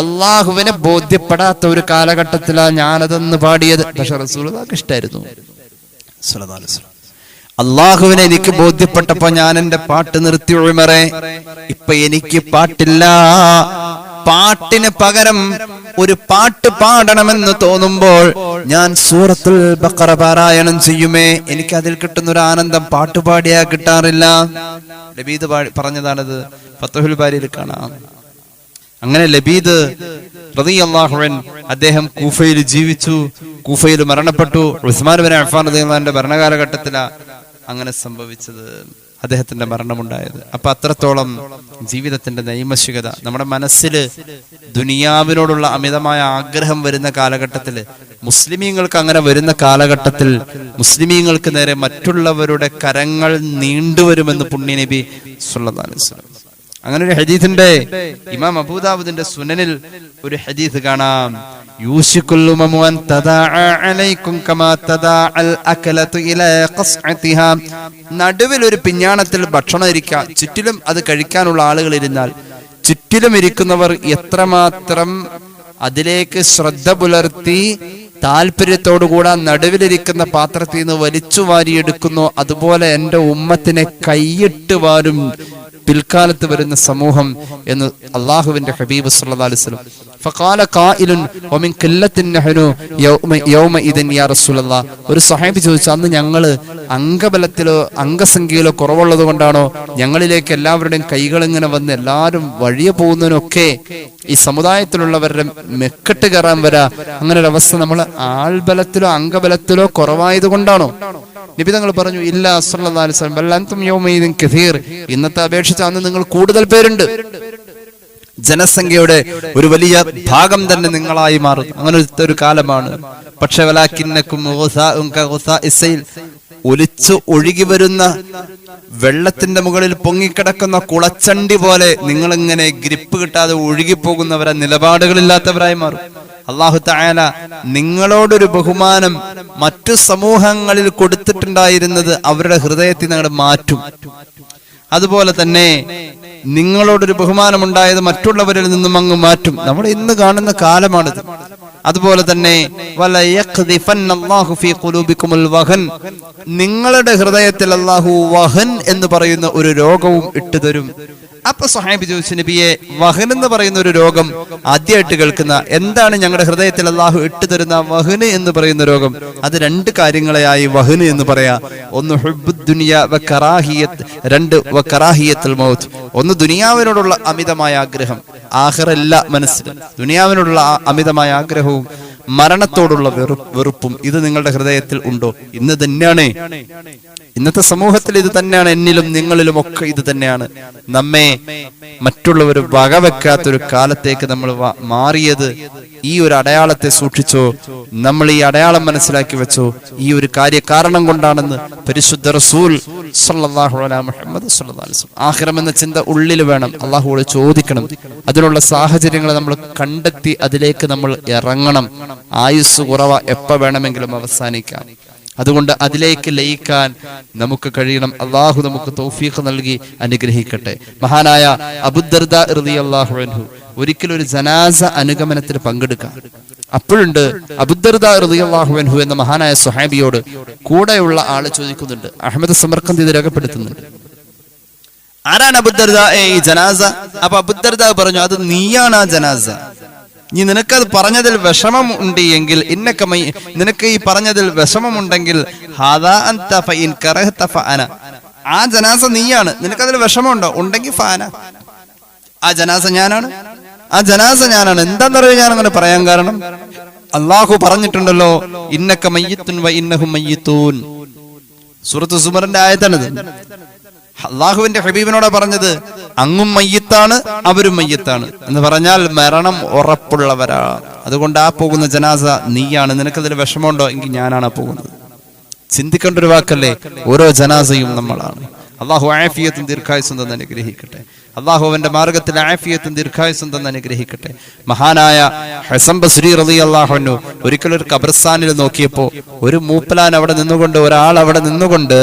അള്ളാഹുവിനെ ബോധ്യപ്പെടാത്ത ഒരു കാലഘട്ടത്തിലാണ് ഞാനതൊന്ന് പാടിയത്. പക്ഷെ റസൂലുള്ളാഹിക്ക് ഇഷ്ടായിരുന്നു. അള്ളാഹുവിനെ എനിക്ക് ബോധ്യപ്പെട്ടപ്പോ ഞാൻ എന്റെ പാട്ട് നിർത്തി. ഉമറേ, ഇപ്പൊ എനിക്ക് പാട്ടില്ല. പാട്ടിന് പകരം ഒരു പാട്ട് പാടണമെന്ന് തോന്നുമ്പോൾ ഞാൻ സൂറത്തുൽ ബഖറ പാരായണം ചെയ്യുമേ. എനിക്ക് അതിൽ കിട്ടുന്ന ഒരു ആനന്ദം പാട്ടുപാടിയാ കിട്ടാറില്ല. ലബീദ് പറഞ്ഞതാണത്. ഫത്ഹുൽ ബാരിയിൽ കാണാം. അങ്ങനെ ലബീദ് റളിയല്ലാഹു അൻഹു അദ്ദേഹം കൂഫയിൽ ജീവിച്ചു. കൂഫയിൽ മരണപ്പെട്ടു. ഉസ്മാൻ ഇബ്നു അഫ്ഫാൻ റളിയല്ലാഹു അൻഹുവിന്റെ ഭരണകാലഘട്ടത്തിലാണ് അങ്ങനെ സംഭവിച്ചത്, അദ്ദേഹത്തിന്റെ മരണമുണ്ടായത്. അപ്പൊ അത്രത്തോളം ജീവിതത്തിന്റെ നൈമശികത, നമ്മുടെ മനസ്സിൽ ദുനിയാവിനോടുള്ള അമിതമായ ആഗ്രഹം വരുന്ന കാലഘട്ടത്തിൽ, മുസ്ലിമീങ്ങൾക്ക് അങ്ങനെ വരുന്ന കാലഘട്ടത്തിൽ മുസ്ലിമീങ്ങൾക്ക് നേരെ മറ്റുള്ളവരുടെ കരങ്ങൾ നീണ്ടുവരുമെന്ന് പുണ്യനബി സ്വല്ലല്ലാഹു അലൈഹി വസല്ലം. അങ്ങനെ ഒരു ഹദീസിന്റെ ഇമാം അബൂദാവൂദിന്റെ സുനനിൽ ഒരു ഹദീസ് കാണാം. യൂശിക്കുൽ ഉമമു അൻ തദാഅ അലൈക്കും കമാ തദാഅൽ അകലതു ഇലാ ഖസ്അതിഹാ. നടുവിൽ ഒരു പിഞ്ഞാണത്തിൽ ഭക്ഷണം ഇരിക്കുക, ചുറ്റിലും അത് കഴിക്കാനുള്ള ആളുകൾ ഇരുന്നാൽ ചുറ്റിലും ഇരിക്കുന്നവർ എത്രമാത്രം അതിലേക്ക് ശ്രദ്ധ പുലർത്തി താല്പര്യത്തോടുകൂടെ നടുവിലിരിക്കുന്ന പാത്രത്തിൽ നിന്ന് വലിച്ചു വാരിയെടുക്കുന്നു, അതുപോലെ എന്റെ ഉമ്മത്തിനെ കൈയിട്ട് വാരും പിൽക്കാലത്ത് വരുന്ന സമൂഹം എന്ന് അള്ളാഹുവിന്റെ ഹബീബ് സല്ലല്ലാഹു അലൈഹി വസല്ലം. ഫഖാല ഖായിലുൻ വമിൻ ഖില്ലത്തിൻ നഹ്നു യൗമഇദിൻ യാ റസൂലല്ലാഹ്. ഒരു സ്വഹാബി ചോദിച്ചു, അന്ന് ഞങ്ങള് അംഗബലത്തിലോ അംഗസംഖ്യയിലോ കുറവുള്ളത് കൊണ്ടാണോ ഞങ്ങളിലേക്ക് എല്ലാവരുടെയും കൈകൾ ഇങ്ങനെ വന്ന് എല്ലാവരും വഴിയെ പോകുന്നതിനൊക്കെ ഈ സമുദായത്തിലുള്ളവരുടെ മെക്കെട്ട് കയറാൻ വരാ, അങ്ങനെ ഒരു അവസ്ഥ നമ്മൾ ആൾബലത്തിലോ അംഗബലത്തിലോ കുറവായത് കൊണ്ടാണോ? നബി തങ്ങൾ പറഞ്ഞു, ഇല്ല സല്ലല്ലാഹു അലൈഹി വസല്ലം, ബൽ അൻതും യൗമഇദിൻ കസീർ. ഇന്നത്തെ അപേക്ഷിച്ച് അന്ന് നിങ്ങൾ കൂടുതൽ പേരുണ്ട്. ജനസംഖ്യയുടെ ഒരു വലിയ ഭാഗം തന്നെ നിങ്ങളായി മാറും. അങ്ങനെ ഒരു കാലമാണ്. പക്ഷെ വലാകിന്നകും ഗുസാഉൻ കഗുസാഇസ്സൈൽ, ഒലിച്ചു ഒഴുകി വരുന്ന വെള്ളത്തിന്റെ മുകളിൽ പൊങ്ങിക്കിടക്കുന്ന കുളച്ചണ്ടി പോലെ നിങ്ങളിങ്ങനെ ഗ്രിപ്പ് കിട്ടാതെ ഒഴുകിപ്പോകുന്നവരെ, നിലപാടുകളില്ലാത്തവരായി മാറും. അല്ലാഹു തആല നിങ്ങളോടൊരു ബഹുമാനം മറ്റു സമൂഹങ്ങളിൽ കൊടുത്തിട്ടുണ്ടായിരുന്നത് അവരുടെ ഹൃദയത്തിൽ നിന്ന് മാറ്റും. അതുപോലെ തന്നെ നിങ്ങളോടൊരു ബഹുമാനം ഉണ്ടായത് മറ്റുള്ളവരിൽ നിന്നും അങ്ങ് മാറ്റും. നമ്മൾ ഇന്ന് കാണുന്ന കാലമാണിത്. അതുപോലെ തന്നെ നിങ്ങളുടെ ഹൃദയത്തിൽ അല്ലാഹു വഹൻ എന്ന് പറയുന്ന ഒരു രോഗവും ഇട്ടുതരും. അപ്പൊ സ്വഹാബി ചോദിച്ചു, നബിയെ, വഹൻ എന്ന് പറയുന്ന ഒരു രോഗം ആദ്യമായിട്ട് കേൾക്കുന്ന, എന്താണ് ഞങ്ങളുടെ ഹൃദയത്തിൽ അല്ലാഹു ഇട്ടുതരുന്ന വഹന് എന്ന് പറയുന്ന രോഗം? അത് രണ്ട് കാര്യങ്ങളെയായി വഹന് എന്ന് പറയാ. ഒന്ന് ഹുബ്ബുദ് ദുനിയ വ കറാഹിയത്ത്, രണ്ട് വ കറാഹിയത്തുൽ മൗത്ത്. ഒന്ന് ദുനിയാവിനോടുള്ള അമിതമായ ആഗ്രഹം, ആഖിറല്ല മനസ്സിൽ ദുനിയാവിനോടുള്ള അമിതമായ ആഗ്രഹവും, മരണത്തോടുള്ള വെറുപ്പും ഇത് നിങ്ങളുടെ ഹൃദയത്തിൽ ഉണ്ടോ? ഇന്ന് തന്നെയാണ് ഇന്നത്തെ സമൂഹത്തിൽ ഇത് തന്നെയാണ്, എന്നിലും നിങ്ങളിലും ഒക്കെ ഇത് തന്നെയാണ്. നമ്മെ മറ്റുള്ളവർ വകവെക്കാത്തൊരു കാലത്തേക്ക് നമ്മൾ മാറിയത് ഈ ഒരു അടയാളത്തെ സൂക്ഷിച്ചോ, നമ്മൾ ഈ അടയാളം മനസ്സിലാക്കി വെച്ചോ, ഈ ഒരു കാരണം കൊണ്ടാണെന്ന് പരിശുദ്ധ റസൂൽ സല്ലല്ലാഹു അലൈഹി മുഹമ്മദ് സല്ലല്ലാഹു അലൈഹി വസല്ലം. ആഖിറം എന്ന ചിന്ത ഉള്ളിൽ വേണം, അള്ളാഹുവോട് ചോദിക്കണം. അതിനുള്ള സാഹചര്യങ്ങൾ നമ്മൾ കണ്ടെത്തി അതിലേക്ക് നമ്മൾ ഇറങ്ങണം. ആയുസ് കുറവ എപ്പോ വേണമെങ്കിലും അവസാനിക്കാം. അതുകൊണ്ട് അതിലേക്ക് ലയിക്കാൻ നമുക്ക് കഴിയണം. അള്ളാഹു നമുക്ക് തൗഫീഖ് നൽകി അനുഗ്രഹിക്കട്ടെ. മഹാനായ അബൂദർദാ റളിയല്ലാഹു അൻഹു ഒരിക്കലും ഒരു ജനാസ അനുഗമനത്തിൽ പങ്കെടുക്കാം. അപ്പോഴുണ്ട് അബൂദർദാ റളിയല്ലാഹു അൻഹു എന്ന മഹാനായ സ്വഹാബിയോട് കൂടെയുള്ള ആള് ചോദിക്കുന്നുണ്ട്, അഹ്മദ് സമർഖന്ദി ഇത് രേഖപ്പെടുത്തുന്നുണ്ട്, ആരാണ് അബൂദർദാ ഈ ജനാസ? അപ്പൊ അബൂദർദാ പറഞ്ഞു, അത് നീയാണ് ആ ജനാസ. നീ നിനക്കത് പറഞ്ഞതിൽ വിഷമം ഉണ്ട് എങ്കിൽ നിനക്ക് ഈ പറഞ്ഞതിൽ വിഷമമുണ്ടെങ്കിൽ ആ ജനാസ നീയാണ്. നിനക്കതിൽ വിഷമമുണ്ടോ? ഉണ്ടെങ്കിൽ ഫാന. ആ ജനാസ ഞാനാണ്, ആ ജനാസ ഞാനാണ്. എന്താണെന്നറിയോ ഞാൻ അങ്ങനെ പറയാൻ കാരണം? അള്ളാഹു പറഞ്ഞിട്ടുണ്ടല്ലോ, ഇന്നക മയ്യിത്തുൻ വ ഇന്നഹും മയ്യിത്തൂൻ. സൂറത്ത് സുമറിന്റെ ആയത്താണിത്. അള്ളാഹുവിന്റെ ഹബീബിനോടാ പറഞ്ഞത്, അങ്ങും മയ്യിത്താണ് അവരും മയ്യിത്താണ് എന്ന് പറഞ്ഞാൽ മരണം ഉറപ്പുള്ളവരാണ്. അതുകൊണ്ട് ആ പോകുന്ന ജനാസ നീയാണ്. നിനക്കതിൽ വിഷമമുണ്ടോ? എങ്കിൽ ഞാനാണ് പോകുന്നത്. ചിന്തിക്കേണ്ട ഒരു വാക്കല്ലേ, ഓരോ ജനാസയും നമ്മളാണ്. അള്ളാഹു ആഫിയത്തും ദീർഘായുസ്സും തന്നെ അനുഗ്രഹിക്കട്ടെ. അള്ളാഹു അവന്റെ മാർഗത്തിൽ ആഫിയത്തും ദീർഘായുസ്സും തന്നെ അനുഗ്രഹിക്കട്ടെ. മഹാനായ ഹസൻ ബസ്രി റളിയല്ലാഹു അൻഹു ഒരിക്കലും ഒരു ഖബർസ്ഥാനിൽ നോക്കിയപ്പോ ഒരു മൂപ്പലാൻ അവിടെ നിന്നുകൊണ്ട്, ഒരാൾ അവിടെ നിന്നുകൊണ്ട്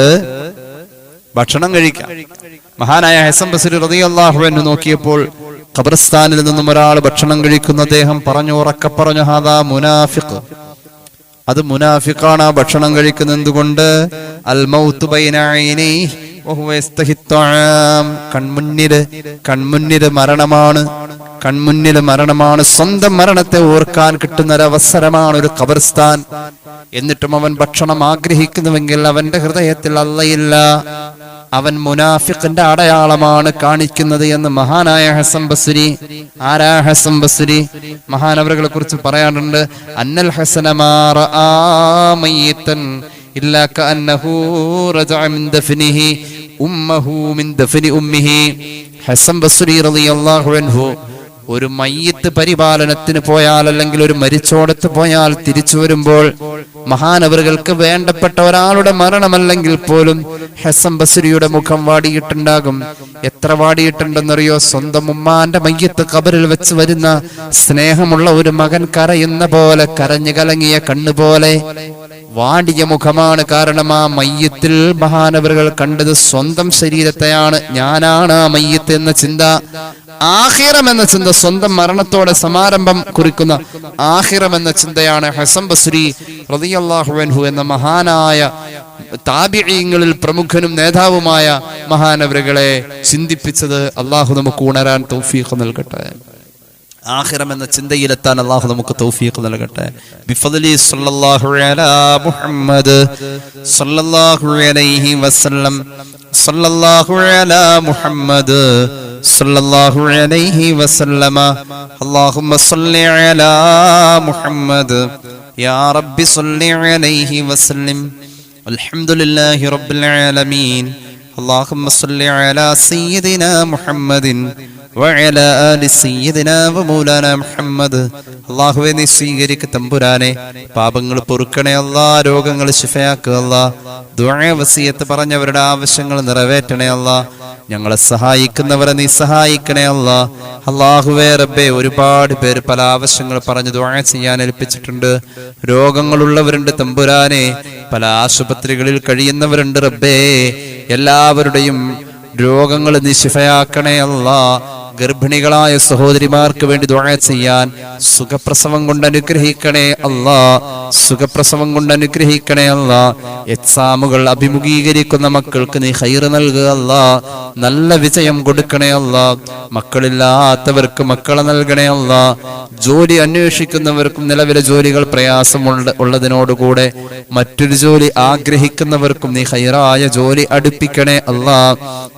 ഭക്ഷണം കഴിക്കാം. മഹാനായ ഹസൻ ബസ്രി റളിയല്ലാഹു അൻഹു നോക്കിയപ്പോൾ ഖബർസ്ഥാനിൽ നിന്നും ഒരാൾ ഭക്ഷണം കഴിക്കുന്ന അദ്ദേഹം ഉറക്കെ പറഞ്ഞു, ഹാദാ മുനാഫിഖ്, അത് മുനാഫിഖാണ് ആ ഭക്ഷണം കഴിക്കുന്നത്. എന്തുകൊണ്ട്? അൽ മൗതു ബൈന ഐനൈഹി വഹുവ യസ്തഹിത്തു. കൺമുന്നില് മരണമാണ്, കൺമുന്നിൽ മരണമാണ്. സ്വന്തം മരണത്തെ ഓർക്കാൻ കിട്ടുന്ന ഒരവസരമാണ് ഒരു ഖബർസ്ഥാൻ. എന്നിട്ടും അവൻ ഭക്ഷണം ആഗ്രഹിക്കുന്നുവെങ്കിൽ അവന്റെ ഹൃദയത്തിൽ അല്ലാഹയില്ല. അവൻ മുനാഫിഖിന്റെ അടയാളമാണ് കാണിക്കുന്നത് എന്ന് മഹാനായ ഹസൻ ബസ്രി. ആരാ ഹസൻ ബസ്രി? മഹാനവറുകളെ കുറിച്ച് പറയാറുണ്ട്, അന്നൽ ഹസന മാ റആ മയ്യിതൻ ഇല്ലാ കഅന്നഹു റജഅ മിൻ ദഫനിഹി ഉമ്മഹു മിൻ ദഫനി ഉമ്മിഹി. ഹസൻ ബസ്രി റളിയല്ലാഹു അൻഹു ഒരു മയ്യിത്ത് പരിപാലനത്തിന് പോയാൽ, അല്ലെങ്കിൽ ഒരു മരിച്ചോടത്ത് പോയാൽ തിരിച്ചു വരുമ്പോൾ മഹാനവറുകൾക്ക് വേണ്ടപ്പെട്ട ഒരാളുടെ മരണമല്ലെങ്കിൽ പോലും ഹസൻ ബസ്രിയുടെ മുഖം വാടിയിട്ടുണ്ടാകും. എത്ര വാടിയിട്ടുണ്ടെന്നറിയോ? സ്വന്തം ഉമ്മാന്റെ മയ്യിത്ത് ഖബറിൽ വെച്ച് വരുന്ന സ്നേഹമുള്ള ഒരു മകൻ കരയുന്ന പോലെ, കരഞ്ഞു കലങ്ങിയ കണ്ണുപോലെ വാടിയ മുഖമാണ്. കാരണം ആ മയ്യത്തിൽ മഹാനവറുകൾ കണ്ടത് സ്വന്തം ശരീരത്തെയാണ്. ഞാനാണ് ആ മയ്യത്ത് എന്ന ചിന്ത, ആഖിറം എന്ന ചിന്ത, സ്വന്തം മരണത്തോടെ സമാരംഭം കുറിക്കുന്ന ആഖിറം എന്ന ചിന്തയാണ് ഹസൻ ബസ്രി റളിയല്ലാഹു അൻഹു എന്ന മഹാനായ താബിഈങ്ങളിൽ പ്രമുഖനും നേതാവുമായ മഹാനവറുകളെ ചിന്തിപ്പിച്ചത്. അള്ളാഹു നമുക്ക് ഉണരാൻ തൗഫീഖ് നൽകട്ടെ. ആഖിറം എന്ന ചിന്തയിലെത്താൻ അള്ളാഹു നമുക്ക് തൗഫീഖ് നൽകട്ടെ. ബിഫദ്ലി സല്ലല്ലാഹു അലാ മുഹമ്മദ് സല്ലല്ലാഹു അലൈഹി വസല്ലം സല്ലല്ലാഹു അലാ മുഹമ്മദ് സല്ലല്ലാഹു അലൈഹി വസല്ലമ അല്ലാഹുമ്മ സല്ലി അലാ മുഹമ്മദ് യാ റബ്ബി സല്ലി അലൈഹി വസല്ലം അൽഹംദുലില്ലാഹി റബ്ബിൽ ആലമീൻ അല്ലാഹുമ്മ സല്ലി അലാ സയ്യിദിനാ മുഹമ്മദിൻ വഅലാ ആലി സയ്യിദിനാ വമൗലാനാ മുഹമ്മദ്. അല്ലാഹുവേ നീ സ്വീകരിക്ക് തമ്പുരാനെ, പാപങ്ങൾ പൊറുക്കണേ അല്ലാ, രോഗങ്ങൾ ശിഫയാക്കുക അല്ലാ, ദുആ വസിയത്ത് പറഞ്ഞവരുടെ ആവശ്യങ്ങൾ നിറവേറ്റണേ അല്ലാ, ഞങ്ങളെ സഹായിക്കുന്നവരെ നീ സഹായിക്കണേ അല്ലാ. അല്ലാഹുവേ റബ്ബേ, ഒരുപാട് പേര് പല ആവശ്യങ്ങൾ പറഞ്ഞ് ദുആ ചെയ്യാൻ ഏൽപ്പിച്ചിട്ടുണ്ട്. രോഗങ്ങളുള്ളവരുണ്ട് തമ്പുരാനെ, പല ആശുപത്രികളിൽ കഴിയുന്നവരുണ്ട് റബ്ബേ. എല്ലാവരുടെയും രോഗങ്ങൾ നീ ശിഫയാക്കണേ അല്ലാ. ഗർഭിണികളായ സഹോദരിമാർക്ക് വേണ്ടി ദുആ ചെയ്യാൻ സുഖപ്രസവം കൊണ്ട് അനുഗ്രഹിക്കണേ അല്ലാ, സുഖപ്രസവം കൊണ്ട് അനുഗ്രഹിക്കണേ അല്ലാ. എക്സാമുകൾ അഭിമുഖീകരിക്കുന്ന മക്കൾക്ക് നീ ഖൈറ് നൽകുക അല്ലാ, നല്ല വിജയം കൊടുക്കണേ അല്ലാ. മക്കളില്ലാത്തവർക്ക് മക്കളെ നൽകണേ അല്ലാ. ജോലി അന്വേഷിക്കുന്നവർക്കും നിലവിലെ ജോലികൾ പ്രയാസമുള്ളതിനോടുകൂടെ മറ്റൊരു ജോലി ആഗ്രഹിക്കുന്നവർക്കും നീ ഖൈറായ ജോലി അടുപ്പിക്കണേ അല്ലാ.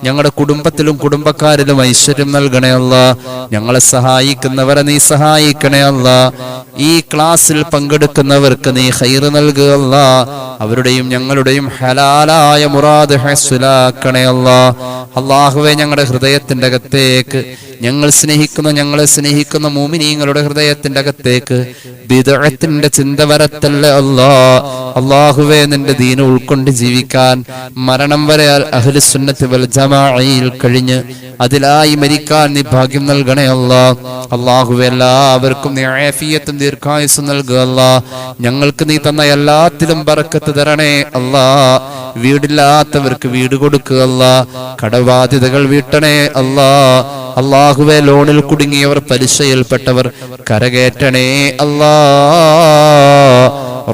ഞങ്ങളുടെ കുടുംബത്തിലും കുടുംബക്കാരിലും ഐശ്വര്യം നൽകണേ നൽകണേ അല്ലാ. ഞങ്ങളെ സഹായിക്കുന്നവരെ നീ സഹായിക്കണേ അല്ലാ. ഈ ക്ലാസ്സിൽ പങ്കെടുക്കുന്നവർക്ക് നീ ഖൈറ് നൽകുക അല്ലാ. അവരുടെയും ഞങ്ങളുടെയും ഹലാലായ മുറാദ് ഹസ്സലാക്കണേ അല്ലാ. അല്ലാഹുവേ, ഞങ്ങളുടെ ഹൃദയത്തിന്റെ അകത്തേക്ക് ഞങ്ങളെ സ്നേഹിക്കുന്ന മുഅ്മിനീങ്ങളുടെ ഹൃദയത്തിന്റെ അകത്തേക്ക് ബിദ്അത്തിന്റെ ചിന്ത വരത്തല്ല അല്ലാ. അല്ലാഹുവേ, നിന്റെ ദീൻ ഉൾക്കൊണ്ട് ജീവിക്കാൻ മരണം വരെ അഹ്ലുസ് സുന്നത്ത് വൽ ജമാഅയിൽ കഴിഞ്ഞ് അതിലായി മരിക്കാൻ നീ ഭാഗ്യം നൽകണേ അല്ലാ. അല്ലാഹുവേ, എല്ലാവർക്കും നീ ആഫിയത്തും ദീർഘായുസ്സും നൽകുക അല്ലാ. ഞങ്ങൾക്ക് നീ തന്ന എല്ലാത്തിലും ബറക്കത്ത് തരണേ അല്ലാ. വീടില്ലാത്തവർക്ക് വീട് കൊടുക്കുക അല്ലാ. കടബാധ്യതകൾ വീട്ടണേ അല്ലാ. അല്ലാഹുവേ, ലോണിൽ കുടുങ്ങിയവർ, പലിശയിൽപ്പെട്ടവർ കരകയറ്റണേ അല്ലാ.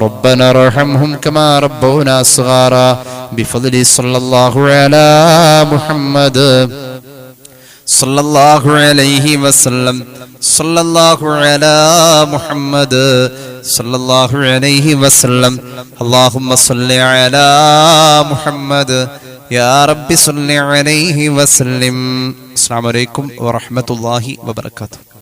ربنا ارحمهم كما ربونا صغارا بفضل صلى الله على محمد صلى الله عليه وسلم صلى الله على محمد صلى الله عليه وسلم اللهم صل على محمد يا رب صل عليه وسلم. السلام عليكم ورحمة الله وبركاته.